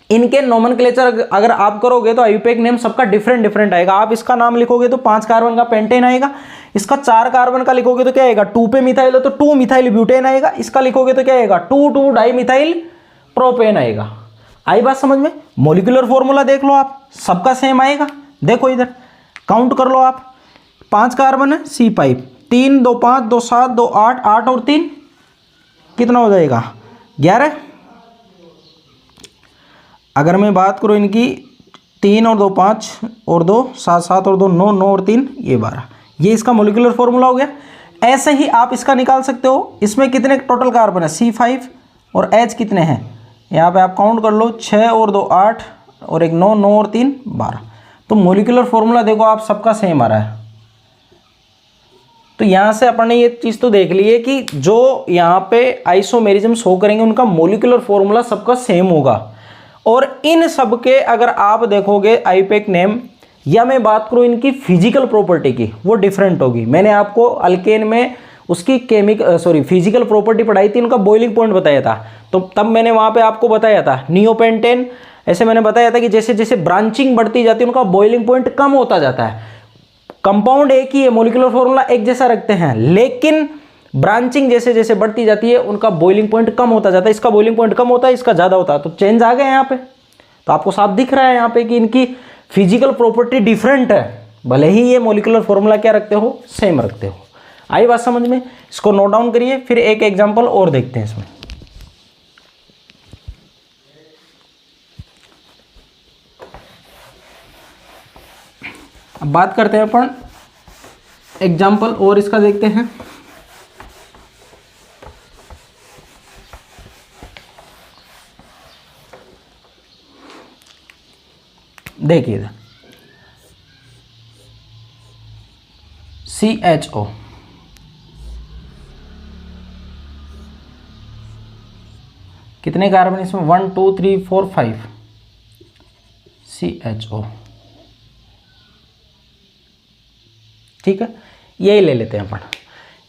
इनके नोमेनक्लेचर अगर आप करोगे तो आयुपेक नेम सबका डिफरेंट आएगा। आप इसका नाम लिखोगे तो 5 कार्बन का पेंटेन आएगा, इसका 4 कार्बन का लिखोगे तो क्या आएगा 2 पे मिथाइल हो तो 2 मिथाइल ब्यूटेन आएगा, इसका लिखोगे तो क्या आएगा 2 डाई मिथाइल प्रोपेन आएगा। आई बात समझ में। मॉलिक्यूलर फॉर्मूला देख लो आप, सबका सेम आएगा। देखो इधर काउंट कर लो आप, 5 कार्बन है C5, 3 2 5 2 7 2 8 8 और 3 कितना हो जाएगा 11। अगर मैं बात करूँ इनकी 3 और 2 5 और 2 7 7 और 2 9 9 और 3 ये 12, ये इसका मोलिकुलर फॉर्मूला हो गया। ऐसे ही आप इसका निकाल सकते हो, इसमें कितने टोटल कार्बन है C5 और H कितने हैं, यहाँ पे आप काउंट कर लो 6 और 2 8 और एक 9 9 और 3 12। तो मोलिकुलर फॉर्मूला देखो आप सबका सेम आ रहा है। तो यहाँ से अपन ने ये चीज़ तो देख ली है कि जो यहाँ पे आइसोमेरिज्म शो करेंगे उनका मोलिकुलर फॉर्मूला सबका सेम होगा। और इन सब के अगर आप देखोगे आईपेक नेम, या मैं बात करूँ इनकी फिजिकल प्रॉपर्टी की, वो डिफरेंट होगी। मैंने आपको अल्केन में उसकी फिजिकल प्रॉपर्टी पढ़ाई थी, उनका बॉइलिंग पॉइंट बताया था। तो तब मैंने वहाँ पे आपको बताया था नियोपेंटेन, ऐसे मैंने बताया था कि जैसे जैसे ब्रांचिंग बढ़ती जाती है उनका बॉइलिंग पॉइंट कम होता जाता है। कंपाउंड एक ही है, मोलिकुलर फॉर्मूला एक जैसा रखते हैं, लेकिन ब्रांचिंग जैसे जैसे बढ़ती जाती है उनका बॉइलिंग पॉइंट कम होता जाता है। इसका बॉइलिंग पॉइंट कम होता है, इसका ज़्यादा होता है, तो चेंज आ गया यहाँ पे। तो आपको साफ दिख रहा है यहाँ पे कि इनकी फिजिकल प्रॉपर्टी डिफरेंट है, भले ही ये मोलिकुलर फॉर्मूला क्या रखते हो, सेम रखते हो। आई बात समझ में? इसको नोट डाउन करिए, फिर एक एग्जाम्पल और देखते हैं इसमें। अब बात करते हैं अपन एग्जाम्पल और इसका देखते हैं। देखिए CHO, कितने कार्बन इसमें 1 2 3 4 5 CHO, ठीक है, यही ले लेते हैं अपन।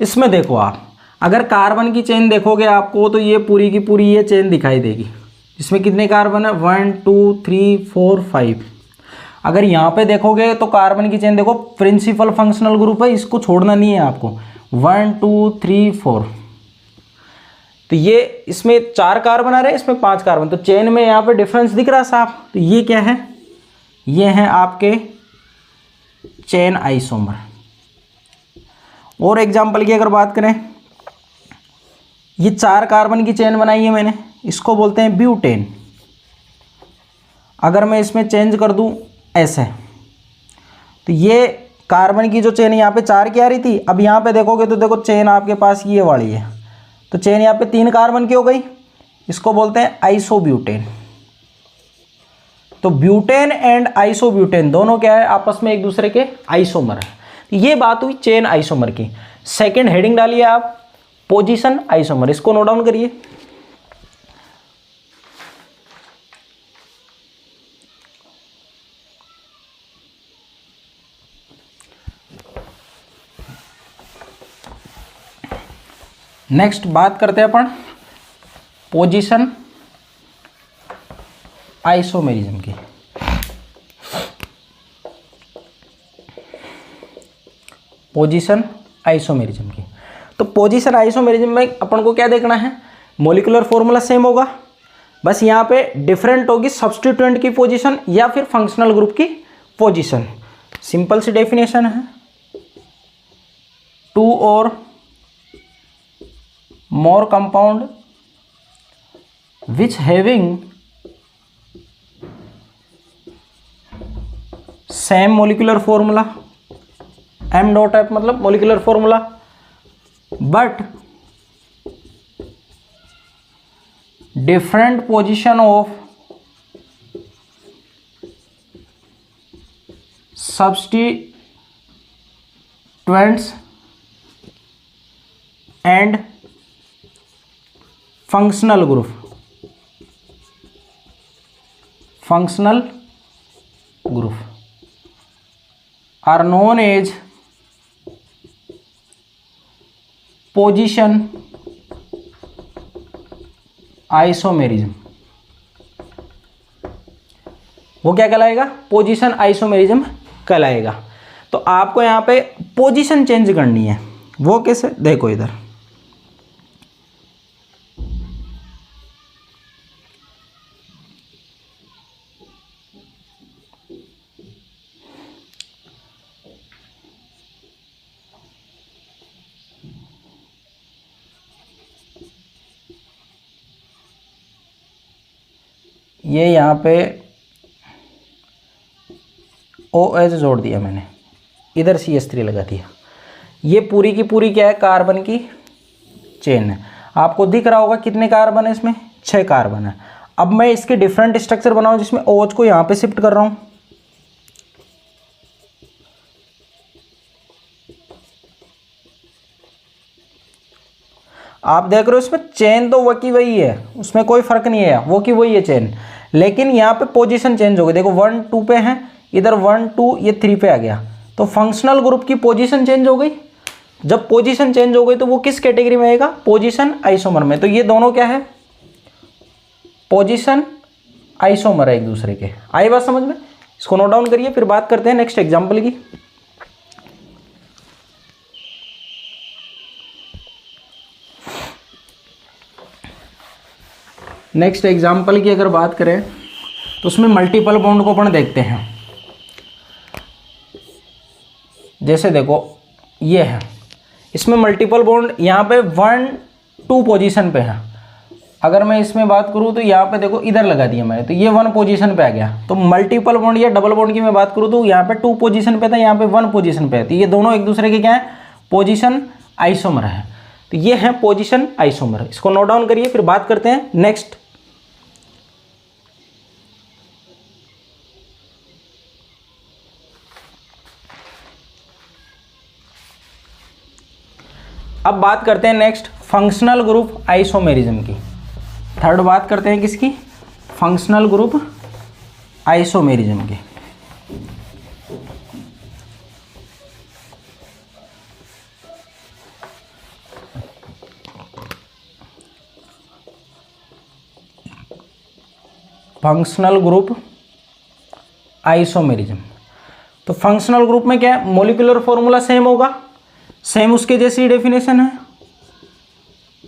इसमें देखो आप अगर कार्बन की चेन देखोगे आपको तो ये पूरी की पूरी ये चेन दिखाई देगी। इसमें कितने कार्बन है 1 2 3 4 5। अगर यहाँ पे देखोगे तो कार्बन की चेन देखो, प्रिंसिपल फंक्शनल ग्रुप है, इसको छोड़ना नहीं है आपको। 1 2 3 4, तो ये इसमें 4 कार्बन आ रहे हैं, इसमें 5 कार्बन, तो चेन में यहाँ पे डिफरेंस दिख रहा है साफ। तो ये क्या है, ये हैं आपके चेन आइसोमर। और एग्जाम्पल की अगर बात करें, ये 4 कार्बन की चेन बनाई है मैंने, इसको बोलते हैं ब्यूटेन। अगर मैं इसमें चेंज कर दूं ऐसे, तो ये कार्बन की जो चेन यहाँ पे 4 की आ रही थी, अब यहाँ पे देखोगे तो देखो चेन आपके पास ये वाली है, तो चेन यहाँ पे 3 कार्बन की हो गई, इसको बोलते हैं आइसोब्यूटेन। तो ब्यूटेन एंड आइसोब्यूटेन दोनों क्या है, आपस में एक दूसरे के आइसोमर है। ये बात हुई चेन आइसोमर की। सेकंड हेडिंग डालिए आप, पोजीशन आइसोमर, इसको नोट डाउन करिए। नेक्स्ट बात करते हैं अपन पोजीशन आइसोमेरिज्म की। पोजीशन आइसोमेरिज्म की, तो पोजीशन आइसोमेरिज्म में अपन को क्या देखना है, मोलिकुलर फॉर्मूला सेम होगा, बस यहाँ पे डिफरेंट होगी सब्स्टिट्यूएंट की पोजीशन या फिर फंक्शनल ग्रुप की पोजीशन। सिंपल सी डेफिनेशन है, 2 और more compound which having same molecular formula, m dot f मतलब molecular formula, but different position of substituents and functional group, functional group are known as position isomerism. वो क्या कहलाएगा, position isomerism कहलाएगा। तो आपको यहाँ पे पोजीशन चेंज करनी है, वो कैसे, देखो इधर ये यहाँ पे OH जोड़ दिया मैंने, इधर CH3 लगा दिया। ये पूरी की पूरी क्या है, कार्बन की चेन है। आपको दिख रहा होगा कितने कार्बन है इसमें, 6 कार्बन है। अब मैं इसके डिफरेंट स्ट्रक्चर बनाऊं जिसमें OH को यहाँ पे शिफ्ट कर रहा हूँ। आप देख रहे हो इसमें चेन तो वो की वही है, उसमें कोई फर्क नहीं है, वो की वही है चेन, लेकिन यहाँ पे पोजीशन चेंज हो गई। देखो 1 2 पे है, इधर 1 2 ये 3 पे आ गया, तो फंक्शनल ग्रुप की पोजीशन चेंज हो गई। जब पोजीशन चेंज हो गई तो वो किस कैटेगरी में आएगा, पोजीशन आइसोमर में। तो ये दोनों क्या है, पोजीशन आइसोमर है एक दूसरे के। आई बात समझ में, इसको नोट डाउन करिए, फिर बात करते हैं नेक्स्ट एग्जाम्पल की। नेक्स्ट एग्जाम्पल की अगर बात करें तो उसमें मल्टीपल बॉन्ड को अपन देखते हैं। जैसे देखो ये है, इसमें मल्टीपल बॉन्ड यहाँ पे 1 2 पोजीशन पे है। अगर मैं इसमें बात करूँ तो यहाँ पे देखो इधर लगा दिया मैंने, तो ये 1 पोजीशन पे आ गया। तो मल्टीपल बॉन्ड या डबल बॉन्ड की मैं बात करूँ तो यहाँ पे 2 पोजीशन पे था, यहाँ पे 1 पोजीशन पे है। तो ये दोनों एक दूसरे के क्या है, पोजीशन आइसोमर है। तो ये है पोजीशन आइसोमर, इसको नोट डाउन करिए, फिर बात करते हैं नेक्स्ट। अब बात करते हैं नेक्स्ट फंक्शनल ग्रुप आइसोमेरिज्म की। थर्ड बात करते हैं किसकी, फंक्शनल ग्रुप आइसोमेरिज्म की। फंक्शनल ग्रुप आइसोमेरिज्म, तो फंक्शनल ग्रुप में क्या है, मॉलिक्यूलर फॉर्मूला सेम होगा, सेम उसके जैसी डेफिनेशन है,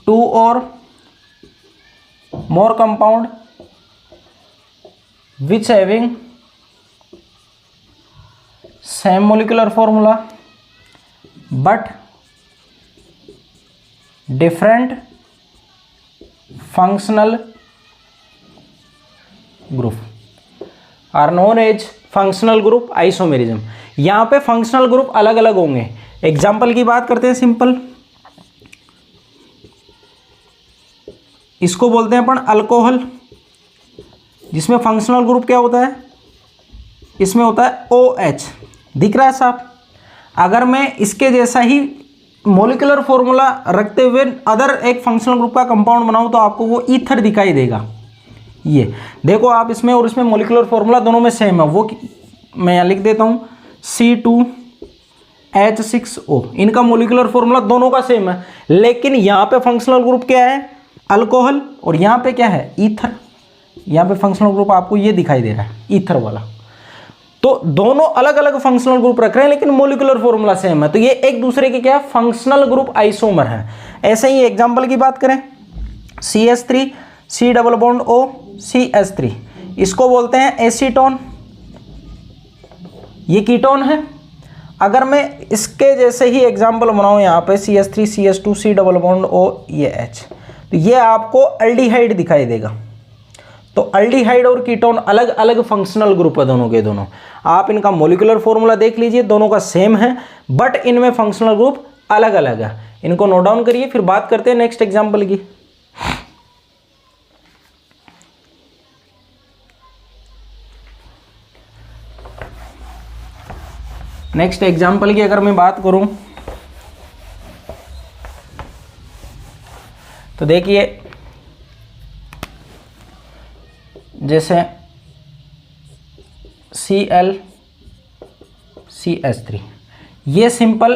2 और more compound which having same molecular formula but different functional group are known as functional group isomerism. यहां पे फंक्शनल ग्रुप अलग अलग होंगे। एग्जाम्पल की बात करते हैं सिंपल, इसको बोलते हैं अपन अल्कोहल, जिसमें फंक्शनल ग्रुप क्या होता है, इसमें होता है OH। दिख रहा है साहब। अगर मैं इसके जैसा ही मॉलिक्यूलर फॉर्मूला रखते हुए अदर एक फंक्शनल ग्रुप का कंपाउंड बनाऊं तो आपको वो ईथर दिखाई देगा। ये देखो आप इसमें और इसमें मॉलिक्यूलर फॉर्मूला दोनों में सेम है, वो मैं यहाँ लिख देता हूँ C2H6O। इनका मॉलिक्यूलर फॉर्मूला दोनों का सेम है, लेकिन यहाँ पे फंक्शनल ग्रुप क्या है, अल्कोहल, और यहाँ पे क्या है, ईथर। यहाँ पे फंक्शनल ग्रुप आपको ये दिखाई दे रहा है, ईथर वाला। तो दोनों अलग अलग फंक्शनल ग्रुप रख रहे हैं, लेकिन मॉलिक्यूलर फॉर्मूला सेम है, तो ये एक दूसरे के क्या है, फंक्शनल ग्रुप आइसोमर है। ऐसे ही एग्जाम्पल की बात करें, CH3 C double bond O CH3, इसको बोलते हैं एसीटोन, ये कीटोन है। अगर मैं इसके जैसे ही एग्जाम्पल बनाऊं यहाँ पे CH3 CH2 C double bond O ये H, तो ये आपको अल्डिहाइड दिखाई देगा। तो अल्डिहाइड और कीटोन अलग अलग फंक्शनल ग्रुप है दोनों के दोनों। आप इनका मॉलिक्यूलर फॉर्मूला देख लीजिए, दोनों का सेम है, बट इनमें फंक्शनल ग्रुप अलग अलग है। इनको नोट डाउन करिए, फिर बात करते हैं नेक्स्ट एग्जाम्पल की। नेक्स्ट एग्जाम्पल की अगर मैं बात करूं तो देखिए, जैसे ClCH3 ये सिंपल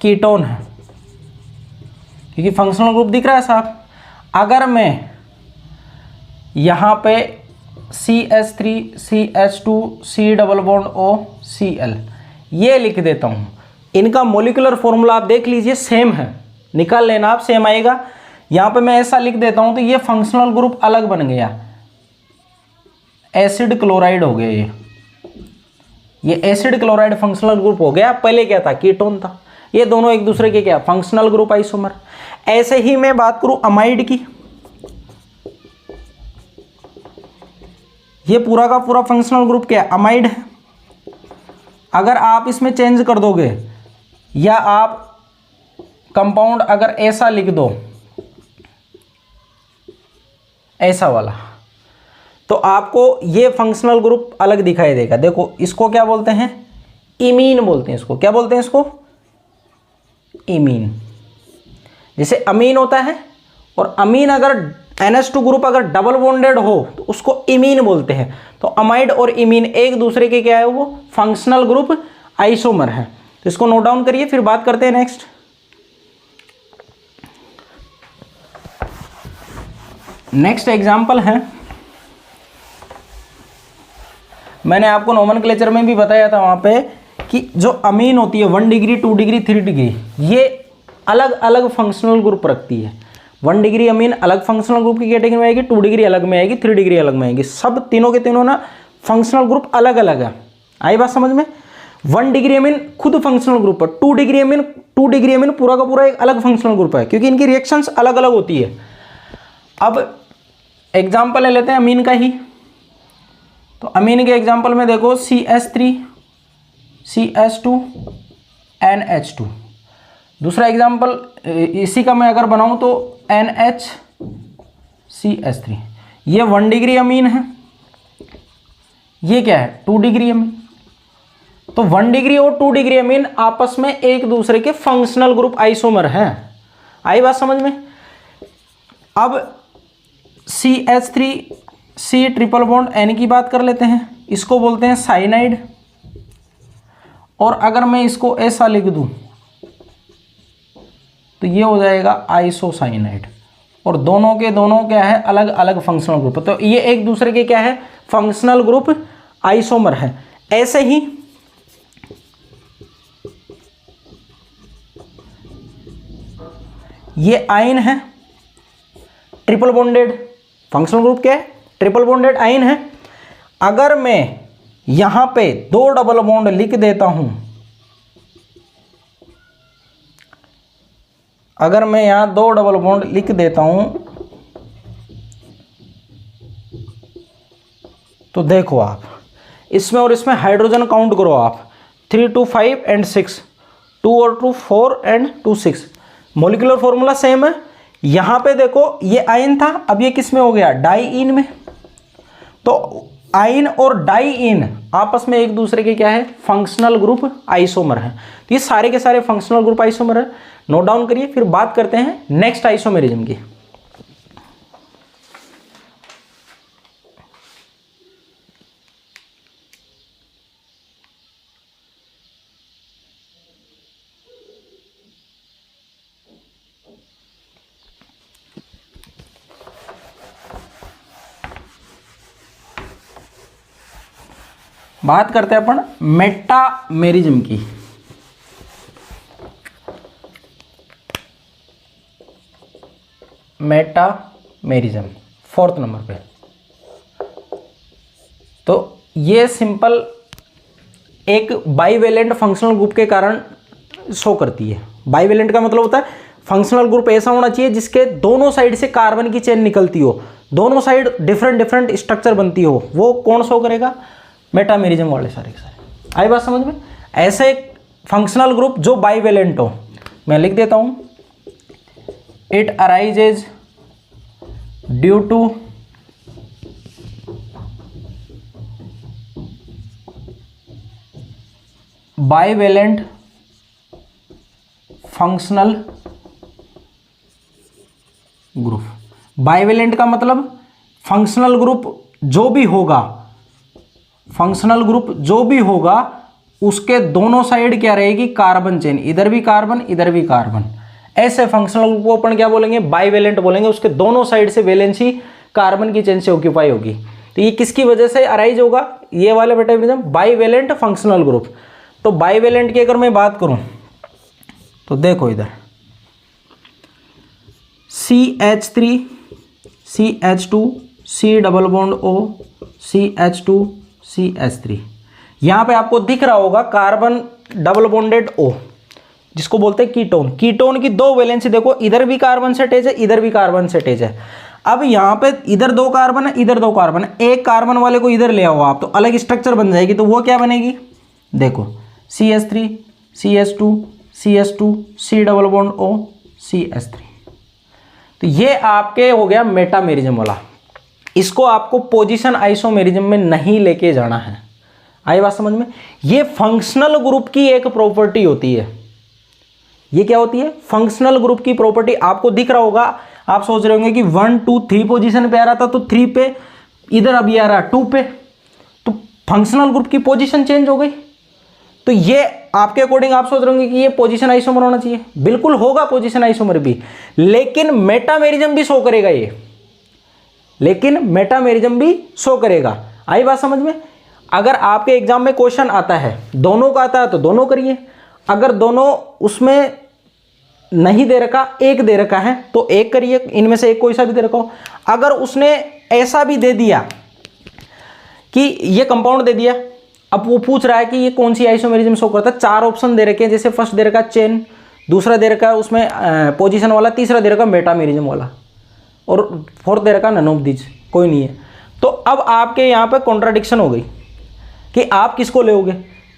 कीटोन है, क्योंकि फंक्शनल ग्रुप दिख रहा है साहब। अगर मैं यहाँ पे CH3 CH2 C double bond O Cl ये लिख देता हूँ, इनका मॉलिक्यूलर फॉर्मूला आप देख लीजिए सेम है, निकाल लेना आप, सेम आएगा। यहाँ पे मैं ऐसा लिख देता हूँ तो ये फंक्शनल ग्रुप अलग बन गया, एसिड क्लोराइड हो गया। ये एसिड क्लोराइड फंक्शनल ग्रुप हो गया। पहले क्या था, कीटोन था। ये दोनों एक दूसरे के क्या, फंक्शनल ग्रुप आइसोमर। ऐसे ही मैं बात करूँ अमाइड की, ये पूरा का पूरा फंक्शनल ग्रुप क्या है, अमाइड है। अगर आप इसमें चेंज कर दोगे या आप कंपाउंड अगर ऐसा लिख दो, ऐसा वाला, तो आपको ये फंक्शनल ग्रुप अलग दिखाई देगा। देखो इसको क्या बोलते हैं, इमीन बोलते हैं। इसको क्या बोलते हैं, इसको इमीन। जैसे अमीन होता है, और अमीन अगर NH2 ग्रुप अगर डबल बॉन्डेड हो तो उसको इमीन बोलते हैं। तो अमाइड और इमीन एक दूसरे के क्या है, वो फंक्शनल ग्रुप आइसोमर है। तो इसको नोट डाउन करिए, फिर बात करते हैं नेक्स्ट। नेक्स्ट एग्जाम्पल है, मैंने आपको नोमेनक्लेचर में भी बताया था वहां पे कि जो अमीन होती है 1 डिग्री 2 डिग्री 3 डिग्री, ये अलग अलग फंक्शनल ग्रुप रखती है। 1 डिग्री अमीन अलग फंक्शनल ग्रुप की कैटेगरी में आएगी, 2 डिग्री अलग में आएगी, 3 डिग्री अलग में आएगी। सब तीनों के तीनों ना फंक्शनल ग्रुप अलग अलग है। आई बात समझ में। 1 डिग्री अमीन खुद फंक्शनल ग्रुप है, 2 डिग्री अमीन पूरा का पूरा एक अलग फंक्शनल ग्रुप है, क्योंकि इनकी रिएक्शंस अलग अलग होती है। अब एग्जाम्पल ले लेते हैं अमीन का ही। तो अमीन के एग्जाम्पल में देखो CH3 CH2 NH2। दूसरा एग्जाम्पल इसी का मैं अगर बनाऊं तो NHCH3। ये 1 डिग्री अमीन है, ये क्या है 2 डिग्री अमीन। तो 1 डिग्री और 2 डिग्री अमीन आपस में एक दूसरे के फंक्शनल ग्रुप आइसोमर हैं। आई बात समझ में। अब CH3 C triple bond N की बात कर लेते हैं, इसको बोलते हैं साइनाइड। और अगर मैं इसको ऐसा लिख दूं तो ये हो जाएगा आइसोसाइनाइड। और दोनों के दोनों क्या है, अलग अलग फंक्शनल ग्रुप। तो ये एक दूसरे के क्या है, फंक्शनल ग्रुप आइसोमर है। ऐसे ही ये आयन है, ट्रिपल बॉन्डेड फंक्शनल ग्रुप क्या है, ट्रिपल बॉन्डेड आयन है। अगर मैं यहां पे 2 डबल बॉन्ड लिख देता हूं, अगर मैं यहां 2 डबल बॉन्ड लिख देता हूं तो देखो आप इसमें और इसमें हाइड्रोजन काउंट करो आप, 3 2 5 एंड 6, 2 और 2 4 एंड 2 6। मॉलिक्यूलर फॉर्मूला सेम है। यहां पे देखो ये आयन था, अब ये किस में हो गया, डाइईन में। तो आयन और डाइईन आपस में एक दूसरे के क्या है, फंक्शनल ग्रुप आइसोमर है। तो ये सारे के सारे फंक्शनल ग्रुप आइसोमर है। नोट डाउन करिए, फिर बात करते हैं नेक्स्ट आइसोमेरिज्म की। बात करते हैं अपन मेटामेरिज्म की। मेटामेरिज्म 4th नंबर पे। तो ये सिंपल एक बाइवेलेंट फंक्शनल ग्रुप के कारण शो करती है। बाइवेलेंट का मतलब होता है फंक्शनल ग्रुप ऐसा होना चाहिए जिसके दोनों साइड से कार्बन की चेन निकलती हो, दोनों साइड डिफरेंट स्ट्रक्चर बनती हो, वो कौन शो करेगा, मेटामेरिज्म वाले सारे के सारे। आई बात समझ में। ऐसे एक फंक्शनल ग्रुप जो बाइवेलेंट हो, मैं लिख देता हूं, it arises due to bivalent functional group. Bivalent का मतलब फंक्शनल ग्रुप जो भी होगा, फंक्शनल ग्रुप जो भी होगा उसके दोनों साइड क्या रहेगी, कार्बन चेन, इधर भी कार्बन इधर भी कार्बन। ऐसे फंक्शनल ग्रुप को अपन क्या बोलेंगे, बाइवेलेंट बोलेंगे। उसके दोनों साइड से वैलेंसी कार्बन की चेन से ऑक्यूपाई होगी। तो ये किसकी वजह से अराइज होगा, ये वाले मेटामेरिज्म, बाइवेलेंट फंक्शनल ग्रुप। तो बाइवेलेंट की अगर मैं बात करूं तो देखो इधर CH3 CH2 C double bond O CH2 CH3। यहां पे आपको दिख रहा होगा कार्बन डबल बॉन्डेड O, जिसको बोलते हैं कीटोन। कीटोन की 2 वैलेंसी देखो, इधर भी कार्बन से अटैच है, इधर भी कार्बन से अटैच है। अब यहाँ पे इधर 2 कार्बन है, इधर 2 कार्बन है, एक कार्बन वाले को इधर ले आओ आप तो अलग स्ट्रक्चर बन जाएगी। तो वो क्या बनेगी, देखो CH3 CH2 CH2 C double bond O CH3। तो ये आपके हो गया मेटामेरिज्म वाला। इसको आपको पोजीशन आइसोमेरिज्म में नहीं लेके जाना है। आई बात समझ में। ये फंक्शनल ग्रुप की एक प्रॉपर्टी होती है। ये क्या होती है, फंक्शनल ग्रुप की प्रॉपर्टी। आपको दिख रहा होगा, आप सोच रहे होंगे कि 1 2 3 पोजीशन पे आ रहा था तो 3 पे, इधर अभी आ रहा है 2 पे, तो फंक्शनल ग्रुप की पोजीशन चेंज हो गई। तो ये आपके अकॉर्डिंग आप सोच रहे होंगे कि ये पोजीशन आइसोमर होना चाहिए, बिल्कुल होगा पोजीशन आइसोमर भी, लेकिन मेटामेरिज्म भी शो करेगा ये, लेकिन मेटामेरिज्म भी शो करेगा। आई बात समझ में। अगर आपके एग्जाम में क्वेश्चन आता है, दोनों का आता है तो दोनों करिए, अगर दोनों उसमें नहीं दे रखा, एक दे रखा है तो एक करिए, इनमें से एक कोई सा भी दे रखा हो। अगर उसने ऐसा भी दे दिया कि ये कंपाउंड दे दिया, अब वो पूछ रहा है कि ये कौन सी आइसोमेरिज्म शो करता है, 4 ऑप्शन दे रखे हैं, जैसे फर्स्ट दे रखा है चेन, दूसरा दे रखा है उसमें पोजीशन वाला, तीसरा दे रखा है मेटामेरिज्म वाला, और फोर्थ दे रखा नन ऑफ दीज, कोई नहीं है। तो अब आपके यहाँ पे कॉन्ट्राडिक्शन हो गई कि आप किसको लोगे।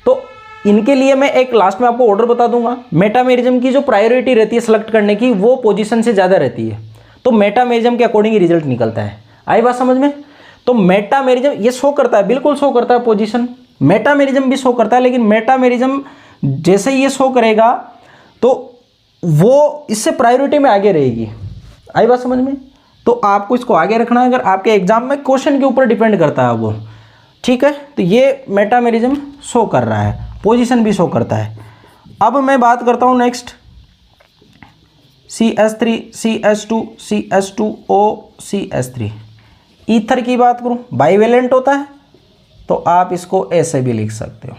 तो इनके लिए मैं एक लास्ट में आपको ऑर्डर बता दूंगा। मेटामेरिज्म की जो प्रायोरिटी रहती है सेलेक्ट करने की, वो पोजीशन से ज़्यादा रहती है, तो मेटामेरिज्म के अकॉर्डिंग ही रिजल्ट निकलता है। आई बात समझ में। तो मेटामेरिज्म ये शो करता है, बिल्कुल शो करता है पोजीशन, मेटामेरिज्म भी शो करता है, लेकिन मेटामेरिज्म जैसे ही ये शो करेगा तो वो इससे प्रायोरिटी में आगे रहेगी। आई बात समझ में। तो आपको इसको आगे रखना है, अगर आपके एग्जाम में क्वेश्चन के ऊपर डिपेंड करता है वो, ठीक है। तो ये मेटामेरिज्म शो कर रहा है, पोजीशन भी शो करता है। अब मैं बात करता हूँ next CH3 CH2 CH2O CH3। Ether की बात करूँ, बाइवेलेंट होता है, तो आप इसको ऐसे भी लिख सकते हो।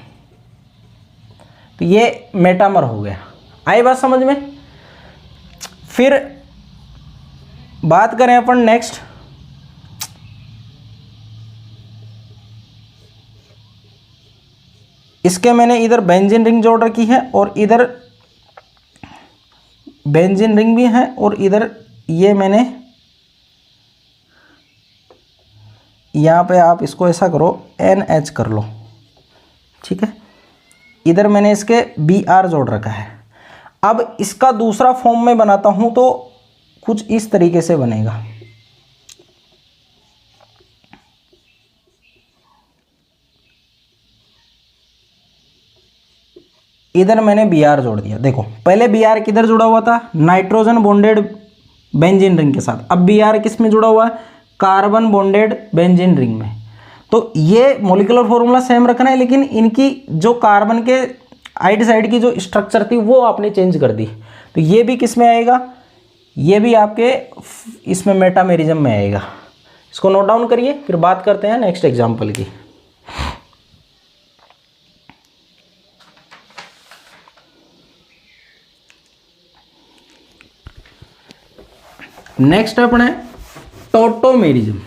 तो ये मेटामर हो गया। आई बात समझ में। फिर बात करें अपन नेक्स्ट, इसके मैंने इधर बेंजीन रिंग जोड़ रखी है और इधर बेंजीन रिंग भी है, और इधर ये मैंने यहाँ पे आप इसको ऐसा करो NH कर लो, ठीक है। इधर मैंने इसके Br जोड़ रखा है। अब इसका दूसरा फॉर्म में बनाता हूँ तो कुछ इस तरीके से बनेगा। इधर मैंने Br जोड़ दिया। देखो पहले Br किधर जुड़ा हुआ था, नाइट्रोजन बॉन्डेड बेंजीन रिंग के साथ, अब Br किस में जुड़ा हुआ है, कार्बन बॉन्डेड बेंजीन रिंग में। तो ये मॉलिक्यूलर फॉर्मूला सेम रखना है, लेकिन इनकी जो कार्बन के आइड साइड की जो स्ट्रक्चर थी वो आपने चेंज कर दी। तो ये भी किस में आएगा, ये भी आपके इसमें मेटामेरिज्म में आएगा। इसको नोट डाउन करिए, फिर बात करते हैं नेक्स्ट एग्जाम्पल की। नेक्स्ट अपने टोटोमेरिज्म।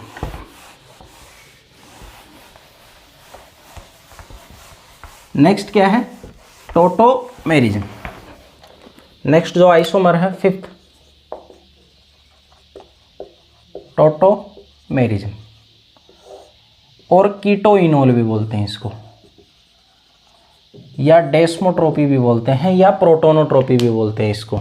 नेक्स्ट क्या है, टोटोमेरिज्म। नेक्स्ट जो आइसोमर है 5th, टोटोमेरिज्म, और कीटोइनोल भी बोलते हैं इसको, या डेस्मोट्रोपी भी बोलते हैं, या प्रोटोनोट्रोपी भी बोलते हैं इसको,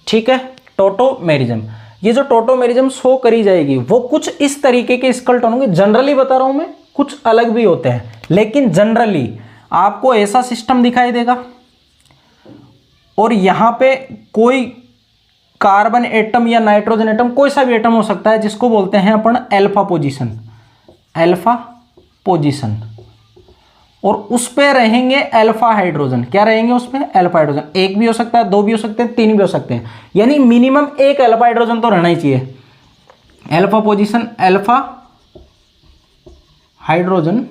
ठीक है। टोटोमेरिज्म, ये जो टोटोमेरिज्म शो करी जाएगी वो कुछ इस तरीके के स्केलेटन होंगे। जनरली बता रहा हूं मैं, कुछ अलग भी होते हैं, लेकिन जनरली आपको ऐसा सिस्टम दिखाई देगा, और यहां पे कोई कार्बन एटम या नाइट्रोजन एटम, कोई सा भी एटम हो सकता है, जिसको बोलते हैं अपन अल्फा पोजीशन, अल्फा पोजीशन, और उस पे रहेंगे अल्फा हाइड्रोजन। क्या रहेंगे उस पे, अल्फा हाइड्रोजन। एक भी हो सकता है, 2 भी हो सकते हैं, 3 भी हो सकते हैं, यानी मिनिमम एक अल्फा हाइड्रोजन तो रहना ही चाहिए। अल्फा पोजीशन, अल्फा हाइड्रोजन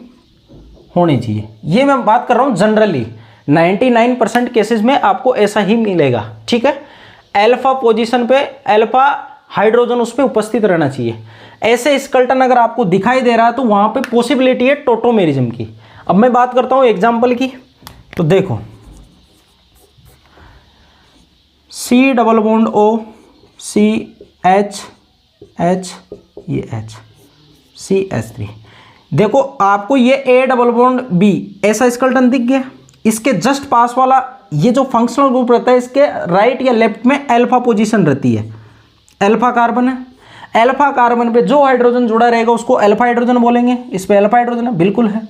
होनी चाहिए। ये मैं बात कर रहा हूं जनरली, 99% केसेस में आपको ऐसा ही मिलेगा, ठीक है। अल्फा पोजीशन पे अल्फा हाइड्रोजन उस पे उपस्थित रहना चाहिए। ऐसे स्केलेटन अगर आपको दिखाई दे रहा है तो वहां पे पॉसिबिलिटी है टोटोमेरिज्म की। अब मैं बात करता हूं एग्जाम्पल की, तो देखो C double bond O CH H, ये H, CH3। देखो आपको ये A डबल बॉन्ड B ऐसा स्केलेटन दिख गया। इसके जस्ट पास वाला ये जो फंक्शनल ग्रुप रहता है, इसके राइट या लेफ्ट में अल्फा पोजीशन रहती है। अल्फा कार्बन है, अल्फा कार्बन पे जो हाइड्रोजन जुड़ा रहेगा उसको अल्फा हाइड्रोजन बोलेंगे। इस पे अल्फा हाइड्रोजन है, बिल्कुल है।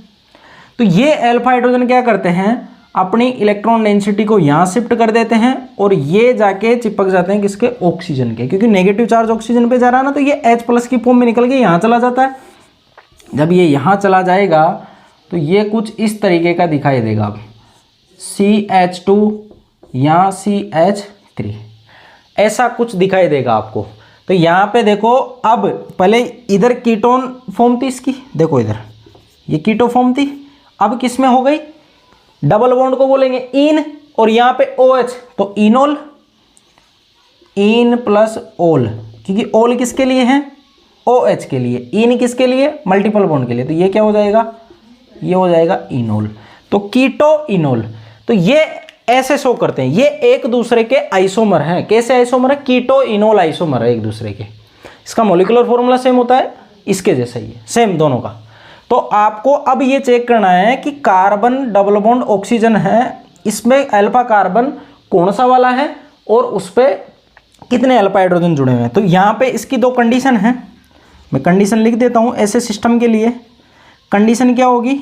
तो ये अल्फा हाइड्रोजन क्या करते हैं, अपनी इलेक्ट्रॉन डेंसिटी को यहाँ शिफ्ट कर देते हैं और ये जाके चिपक जाते हैं किसके, ऑक्सीजन के, क्योंकि नेगेटिव चार्ज ऑक्सीजन पे जा रहा है ना, तो ये H+ की फॉर्म में निकल के यहाँ चला जाता है। जब ये यहाँ चला जाएगा तो ये कुछ इस तरीके का दिखाई देगा, अब CH2 या CH3 ऐसा कुछ दिखाई देगा आपको। तो यहाँ पे देखो, अब पहले इधर कीटोन फॉर्म थी इसकी, देखो इधर ये कीटो फॉर्म थी, अब किस में हो गई, डबल बॉन्ड को बोलेंगे इन, और यहाँ पे OH तो इनोल, इन प्लस ओल, क्योंकि ओल किसके लिए है, OH के लिए, इन किसके लिए, मल्टीपल बॉन्ड के लिए, तो ये क्या हो जाएगा, ये हो जाएगा इनोल। तो कीटो इनोल, तो ये ऐसे शो करते हैं, ये एक दूसरे के आइसोमर हैं। कैसे आइसोमर है, कीटो इनोल आइसोमर है एक दूसरे के। इसका मॉलिक्यूलर फॉर्मूला सेम होता है, इसके जैसा ही है, सेम दोनों का। तो आपको अब ये चेक करना है कि कार्बन डबल बॉन्ड ऑक्सीजन है, इसमें अल्फा कार्बन कौन सा वाला है और उस पर कितने अल्फा हाइड्रोजन जुड़े हुए हैं। तो यहाँ पे इसकी दो कंडीशन है, मैं कंडीशन लिख देता हूँ ऐसे सिस्टम के लिए। कंडीशन क्या होगी,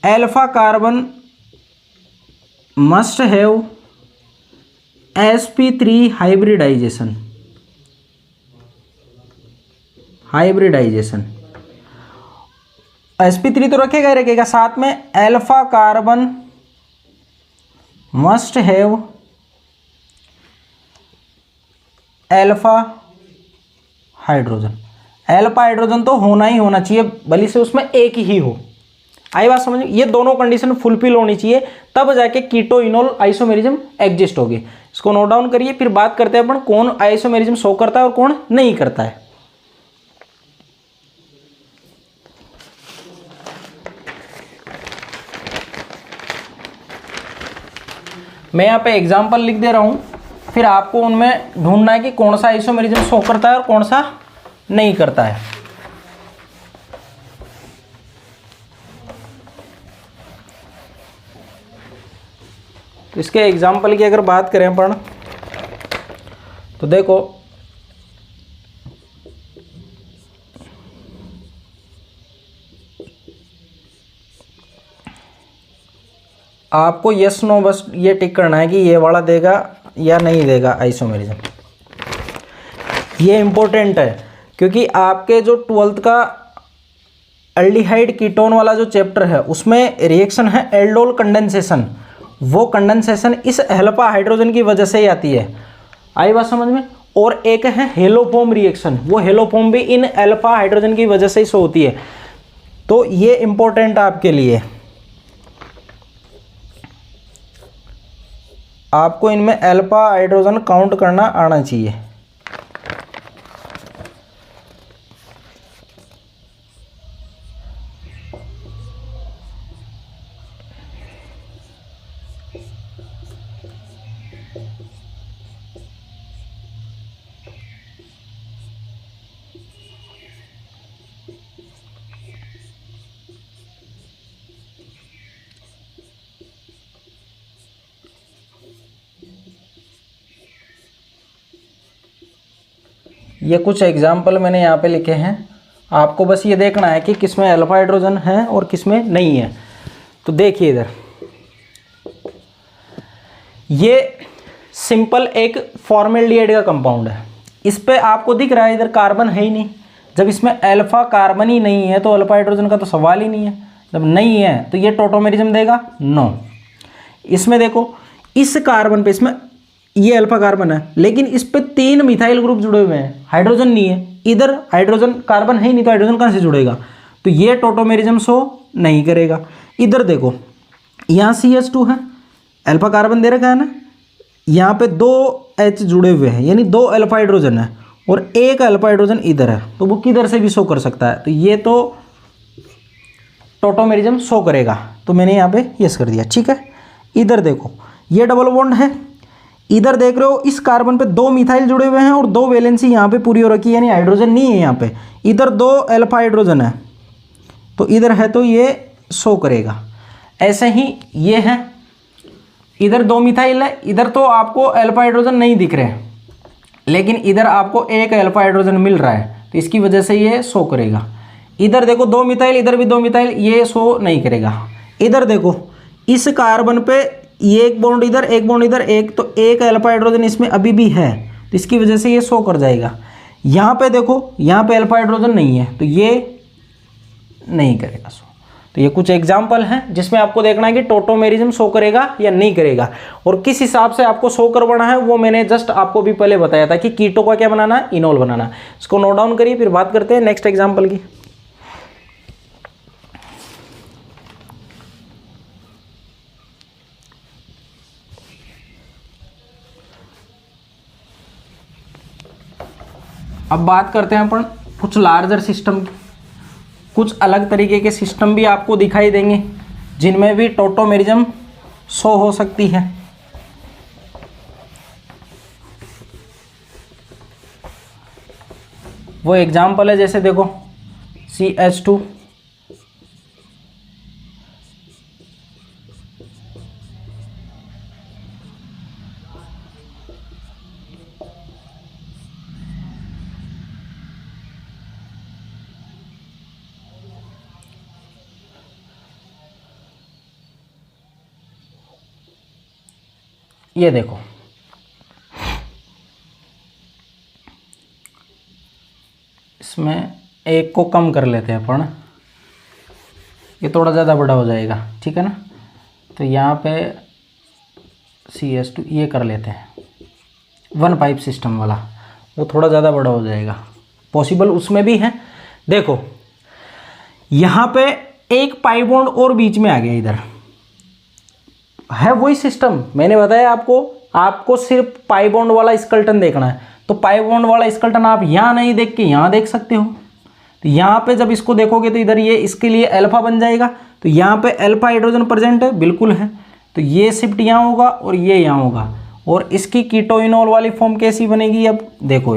alpha carbon must have sp3 hybridization, sp3 तो रखेगा ही रखेगा, साथ में alpha carbon must have alpha hydrogen. Alpha hydrogen तो होना ही होना चाहिए, भले से उसमें एक ही हो। आई बात समझ में, ये दोनों कंडीशन फुलफिल होनी चाहिए, तब जाके कीटो इनोल आइसोमेरिज्म एग्जिस्ट होगी। इसको नोट डाउन करिए, फिर बात करते हैं अपन कौन आइसोमेरिज्म शो करता है और कौन नहीं करता है। मैं यहाँ पे एग्जाम्पल लिख दे रहा हूँ, फिर आपको उनमें ढूंढना है कि कौन सा आइसोमेरिज्म शो करता है और कौन सा नहीं करता है। तो इसके एग्जाम्पल की अगर बात करें अपन, तो देखो आपको यस नो बस ये टिक करना है कि ये वाला देगा या नहीं देगा आइसोमेरिज्म। ये इम्पोर्टेंट है, क्योंकि आपके जो 12th का एल्डिहाइड कीटोन वाला जो चैप्टर है उसमें रिएक्शन है एल्डोल कंडेंसेशन। वो कंडेंसेशन इस अल्फा हाइड्रोजन की वजह से ही आती है। आई बात समझ में। और एक है हेलोफॉर्म रिएक्शन, वो हेलोफॉर्म भी इन अल्फा हाइड्रोजन की वजह से ही होती है। तो ये इंपॉर्टेंट आपके लिए, आपको इनमें अल्फा हाइड्रोजन काउंट करना आना चाहिए। ये कुछ एग्जाम्पल मैंने यहाँ पे लिखे हैं, आपको बस ये देखना है कि किसमें अल्फा हाइड्रोजन है और किसमें नहीं है। तो देखिए इधर ये सिंपल एक फॉर्मेल्डिहाइड का कंपाउंड है, इस पे आपको दिख रहा है इधर कार्बन है ही नहीं। जब इसमें अल्फा कार्बन ही नहीं है तो अल्फा हाइड्रोजन का तो सवाल ही नहीं है। जब नहीं है तो ये टोटोमेरिज्म देगा, नो। इसमें देखो इस कार्बन पे, इसमें ये अल्फा कार्बन है लेकिन इस पे 3 मिथाइल ग्रुप जुड़े हुए हैं, हाइड्रोजन नहीं है। इधर हाइड्रोजन कार्बन है ही नहीं तो हाइड्रोजन कहाँ से जुड़ेगा, तो ये टोटोमेरिज्म शो नहीं करेगा। इधर देखो यहाँ CH2 है, अल्फा कार्बन दे रखा है ना, यहाँ पे 2 H जुड़े हुए हैं यानी 2 अल्फा हाइड्रोजन है और 1 अल्फा हाइड्रोजन इधर है, तो वो किधर से भी शो कर सकता है। तो ये तो टोटोमेरिज्म शो करेगा, तो मैंने यहाँ पे यस कर दिया, ठीक है। इधर देखो ये डबल बॉन्ड है, इधर देख रहे हो इस कार्बन पे 2 मिथाइल जुड़े हुए हैं और 2 वैलेंसी यहाँ पे पूरी हो रखी है, यानी हाइड्रोजन नहीं है यहाँ पे। इधर 2 अल्फा हाइड्रोजन है, तो इधर है तो ये शो करेगा। ऐसे ही ये है, इधर 2 मिथाइल है, इधर तो आपको अल्फा हाइड्रोजन नहीं दिख रहे हैं, लेकिन इधर आपको 1 अल्फा हाइड्रोजन मिल रहा है, तो इसकी वजह से ये शो करेगा। इधर देखो 2 मिथाइल, इधर भी 2 मिथाइल, ये शो नहीं करेगा। इधर देखो इस कार्बन पे ये एक बॉन्ड इधर, एक बॉन्ड इधर, एक, तो 1 अल्फा हाइड्रोजन इसमें अभी भी है, तो इसकी वजह से ये शो कर जाएगा। यहाँ पे देखो यहाँ पे अल्फा हाइड्रोजन नहीं है, तो ये नहीं करेगा शो। तो ये कुछ एग्जाम्पल हैं जिसमें आपको देखना है कि टोटोमेरिज्म शो करेगा या नहीं करेगा, और किस हिसाब से आपको शो करवाना है वो मैंने जस्ट आपको भी पहले बताया था कि कीटो का क्या बनाना है, इनोल बनाना है। इसको नोट डाउन करिए, फिर बात करते हैं नेक्स्ट एग्जाम्पल की। अब बात करते हैं अपन कुछ लार्जर सिस्टम की। कुछ अलग तरीके के सिस्टम भी आपको दिखाई देंगे जिनमें भी टोटोमेरिज्म शो हो सकती है। वो एग्जाम्पल है, जैसे देखो CH2, ये देखो इसमें एक को कम कर लेते हैं अपन, ये थोड़ा ज़्यादा बड़ा हो जाएगा, ठीक है ना। तो यहाँ पे CH2 ये कर लेते हैं, 1 पाइप सिस्टम वाला, वो थोड़ा ज़्यादा बड़ा हो जाएगा, पॉसिबल उसमें भी है। देखो यहाँ पे एक पाइप बॉन्ड और बीच में आ गया, इधर है वही सिस्टम मैंने बताया आपको सिर्फ पाई बॉन्ड वाला स्केलेटन देखना है। तो पाई बॉन्ड वाला स्केलेटन आप यहाँ नहीं देख के यहाँ देख सकते हो। तो यहाँ पे जब इसको देखोगे तो इधर ये इसके लिए अल्फा बन जाएगा, तो यहाँ पे अल्फा हाइड्रोजन प्रेजेंट है, बिल्कुल है, तो ये शिफ्ट यहाँ होगा और ये यहाँ होगा। और इसकी कीटोइनोल वाली फॉर्म कैसी बनेगी, अब देखो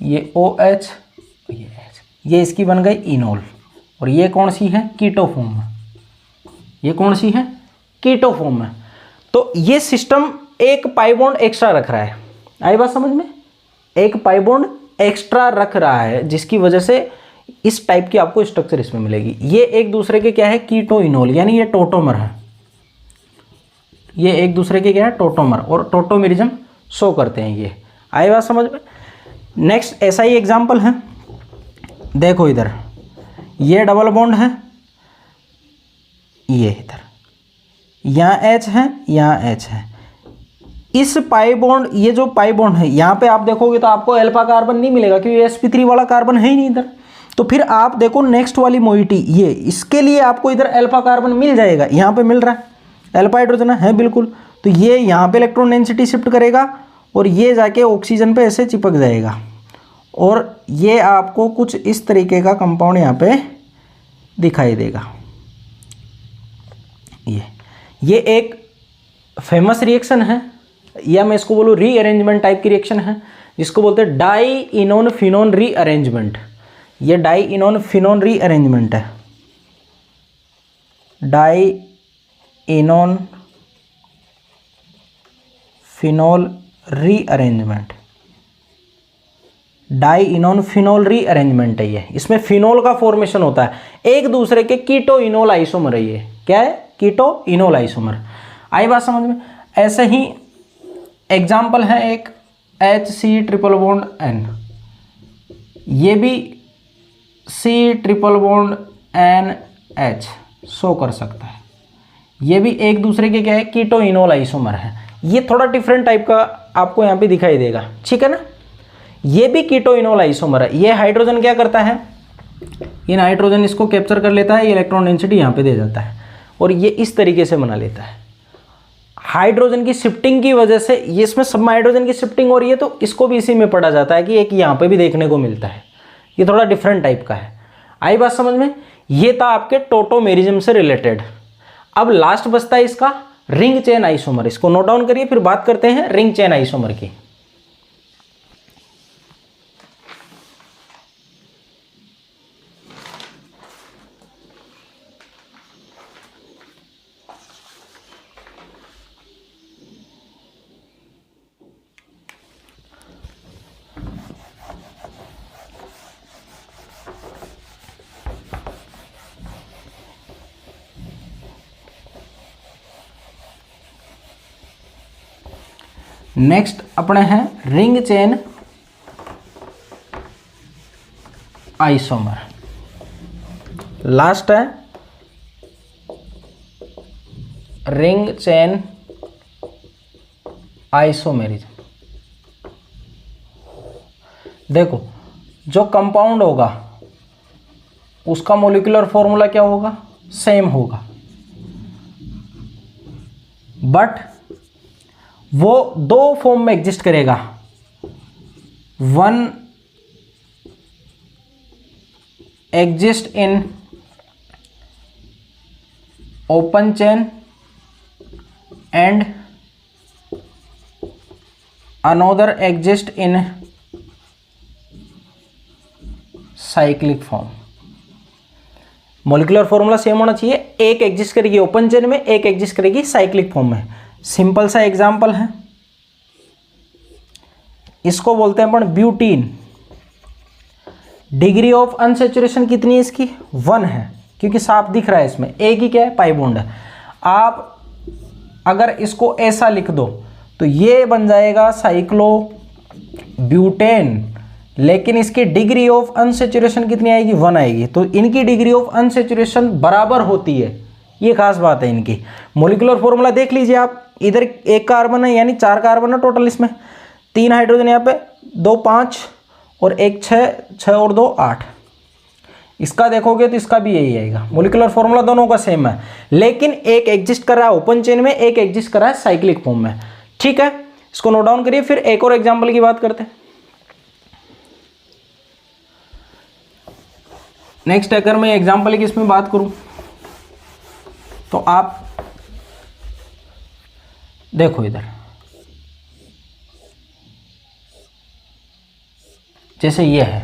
ये OH, ये इसकी बन गई इनोल, और ये कौन सी है, कीटो फॉर्म है। ये कौन सी है, कीटो फॉर्म है। तो ये सिस्टम एक पाई बॉन्ड एक्स्ट्रा रख रहा है, आई बात समझ में, एक पाई बॉन्ड एक्स्ट्रा रख रहा है, जिसकी वजह से इस टाइप की आपको स्ट्रक्चर इसमें मिलेगी। ये एक दूसरे के क्या है, कीटो इनोल, यानी ये टोटोमर है, ये एक दूसरे के क्या है, टोटोमर, और टोटोमेरिज्म शो करते हैं। ये आई बात समझ में। नेक्स्ट ऐसा ही एग्जाम्पल है, देखो इधर ये डबल बॉन्ड है, ये इधर यहाँ H है, यहाँ H है। इस पाई बॉन्ड, ये जो पाई बॉन्ड है यहाँ पे आप देखोगे तो आपको अल्फा कार्बन नहीं मिलेगा, क्योंकि sp3 वाला कार्बन है ही नहीं इधर। तो फिर आप देखो नेक्स्ट वाली मोइटी, ये इसके लिए आपको इधर अल्फा कार्बन मिल जाएगा, यहाँ पे मिल रहा है, अल्फा हाइड्रोजन है बिल्कुल। तो ये यहाँ पे इलेक्ट्रॉन डेंसिटी शिफ्ट करेगा और ये जाके ऑक्सीजन पे ऐसे चिपक जाएगा, और ये आपको कुछ इस तरीके का कंपाउंड यहाँ पे दिखाई देगा। ये एक फेमस रिएक्शन है, या मैं इसको बोलूँ रीअरेंजमेंट टाइप की रिएक्शन है, जिसको बोलते हैं डाई इनोन फिनोन रीअरेंजमेंट। ये डाई इनोन फिनोन रीअरेंजमेंट है, dienone phenol rearrangement, dienone phenol rearrangement है ये। इसमें फिनोल का फॉर्मेशन होता है, एक दूसरे के कीटो इनोल आइसोमर है ये, क्या है, कीटो इनोल आइसोमर। आई बात समझ में। ऐसे ही एग्जाम्पल है एक HC ट्रिपल बॉन्ड N, ये भी C triple bond NH show कर सकता है, ये भी एक दूसरे के क्या है, कीटो इनोल आइसोमर है। ये थोड़ा डिफरेंट टाइप का आपको यहाँ पे दिखाई देगा, ठीक है ना। ये भी कीटो इनोल आइसोमर है। ये हाइड्रोजन क्या करता है, ये नाइट्रोजन इसको कैप्चर कर लेता है, ये इलेक्ट्रॉन डेंसिटी यहाँ पे दे जाता है, और ये इस तरीके से बना लेता है। हाइड्रोजन की शिफ्टिंग की वजह से ये इसमें सब हाइड्रोजन की शिफ्टिंग हो रही है, तो इसको भी इसी में पढ़ा जाता है कि एक यहाँ पे भी देखने को मिलता है। ये थोड़ा डिफरेंट टाइप का है। आई बात समझ में। ये था आपके टोटोमेरिज्म से रिलेटेड। अब लास्ट बचता है इसका रिंग चेन आइसोमर। इसको नोट डाउन करिए, फिर बात करते हैं रिंग चेन आइसोमर की। नेक्स्ट अपने हैं रिंग चेन आइसोमर। लास्ट है रिंग चेन आइसोमेरिज्म। देखो, जो कंपाउंड होगा उसका मॉलिक्यूलर फॉर्मूला क्या होगा, सेम होगा, बट वो दो फॉर्म में एग्जिस्ट करेगा। One exist in open chain and another exist in cyclic form. Molecular formula same होना चाहिए, एक एग्जिस्ट करेगी ओपन चेन में, एक एग्जिस्ट करेगी साइक्लिक फॉर्म में। सिंपल सा एग्जाम्पल है, इसको बोलते हैं अपन ब्यूटीन। डिग्री ऑफ अनसैचुरेशन कितनी है इसकी, 1 है, क्योंकि साफ दिख रहा है इसमें, एक ही क्या है, पाई बॉन्ड है। आप अगर इसको ऐसा लिख दो तो ये बन जाएगा साइक्लो ब्यूटेन, लेकिन इसकी डिग्री ऑफ अनसैचुरेशन कितनी आएगी, 1 आएगी। तो इनकी डिग्री ऑफ अनसैचुरेशन बराबर होती है, ये खास बात है इनकी। मॉलिक्यूलर फॉर्मूला देख लीजिए आप, इधर एक कार्बन है यानी 4 कार्बन है टोटल, इसमें 3 हाइड्रोजन यहाँ पे, 2 5 और 1 6, 6 और 2 8। इसका देखोगे तो इसका भी यही आएगा। मॉलिक्यूलर फॉर्मूला दोनों का सेम है, लेकिन एक एग्जिस्ट कर रहा है ओपन चेन में, एक एग्जिस्ट कर रहा है साइक्लिक फॉर्म में। ठीक है, इसको नोट डाउन करिए, फिर एक और एग्जाम्पल की बात करते हैं। नेक्स्ट अगर मैं एग्जाम्पल की इसमें बात करूं तो आप देखो, इधर जैसे ये है,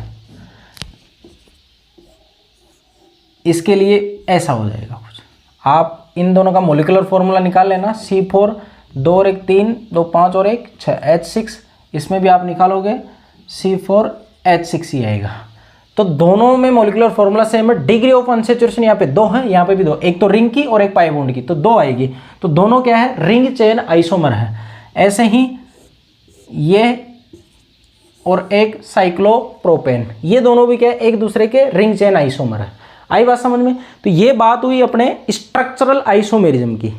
इसके लिए ऐसा हो जाएगा कुछ। आप इन दोनों का मॉलिक्यूलर फॉर्मूला निकाल लेना, C4 2 और 1 3, 2 5 और 1 6, H6। इसमें भी आप निकालोगे C4 H6 ही आएगा। तो दोनों में मॉलिक्यूलर फॉर्मूला सेम है। डिग्री ऑफ अनसैचुरेशन यहाँ पे 2 है, यहाँ पे भी 2, एक तो रिंग की और एक पाई बॉन्ड की, तो 2 आएगी। तो दोनों क्या है, रिंग चेन आइसोमर है। ऐसे ही ये और एक साइक्लोप्रोपेन, ये दोनों भी क्या है, एक दूसरे के रिंग चेन आइसोमर है। आई बात समझ में। तो ये बात हुई अपने स्ट्रक्चरल आइसोमेरिज्म की।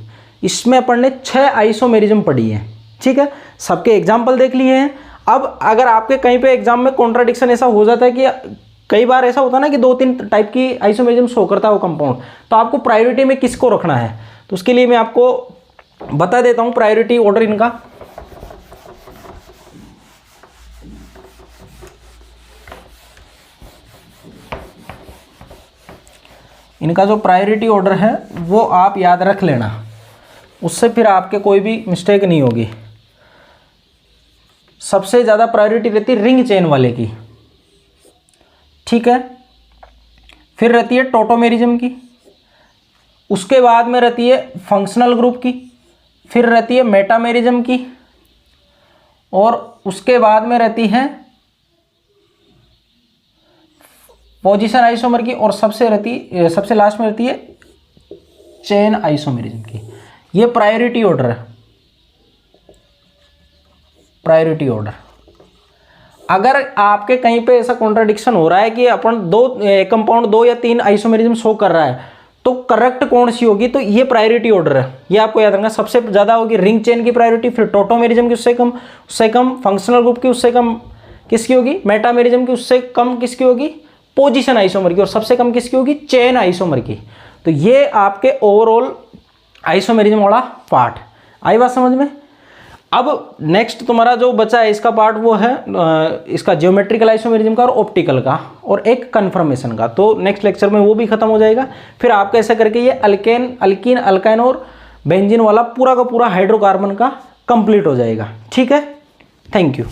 इसमें अपन ने 6 आइसोमेरिज्म पढ़ी है। ठीक है, सबके एग्जाम्पल देख लिए हैं। अब अगर आपके कहीं पे एग्जाम में कॉन्ट्राडिक्शन ऐसा हो जाता है कि कई बार ऐसा होता है ना कि 2-3 टाइप की आइसोमेरिज्म शो करता है वो कंपाउंड, तो आपको प्रायोरिटी में किसको रखना है, तो उसके लिए मैं आपको बता देता हूं प्रायोरिटी ऑर्डर इनका। इनका जो प्रायोरिटी ऑर्डर है वो आप याद रख लेना, उससे फिर आपके कोई भी मिस्टेक नहीं होगी। सबसे ज़्यादा प्रायोरिटी रहती है रिंग चेन वाले की। ठीक है, फिर रहती है टोटोमेरिज्म की, उसके बाद में रहती है फंक्शनल ग्रुप की, फिर रहती है मेटामेरिज्म की, और उसके बाद में रहती है पोजीशन आइसोमर की, और सबसे लास्ट में रहती है चेन आइसोमेरिज्म की। ये प्रायोरिटी ऑर्डर है, प्रायोरिटी ऑर्डर। अगर आपके कहीं पे ऐसा कॉन्ट्राडिक्शन हो रहा है कि अपन कंपाउंड 2 या 3 आइसोमेरिज्म शो कर रहा है, तो करेक्ट कौन सी होगी, तो ये प्रायोरिटी ऑर्डर है। ये आपको याद रखना, सबसे ज़्यादा होगी रिंग चेन की प्रायोरिटी, फिर टोटोमेरिज्म की उससे कम फंक्शनल ग्रुप की उससे कम किसकी होगी, मेटामेरिज्म की उससे कम किसकी होगी, पोजीशन आइसोमर की, और सबसे कम किसकी होगी, चेन आइसोमर की। तो ये आपके ओवरऑल आइसोमेरिज्म वाला पार्ट। आई बात समझ में। अब नेक्स्ट तुम्हारा जो बचा है इसका पार्ट वो है इसका ज्योमेट्रिकल आइसोमेरिज्म का और ऑप्टिकल का और एक कन्फर्मेशन का। तो नेक्स्ट लेक्चर में वो भी खत्म हो जाएगा। फिर आपको ऐसा करके ये अल्केन, अल्कीन, अल्काइन और बेंजीन वाला पूरा का पूरा हाइड्रोकार्बन का कंप्लीट हो जाएगा। ठीक है, थैंक यू।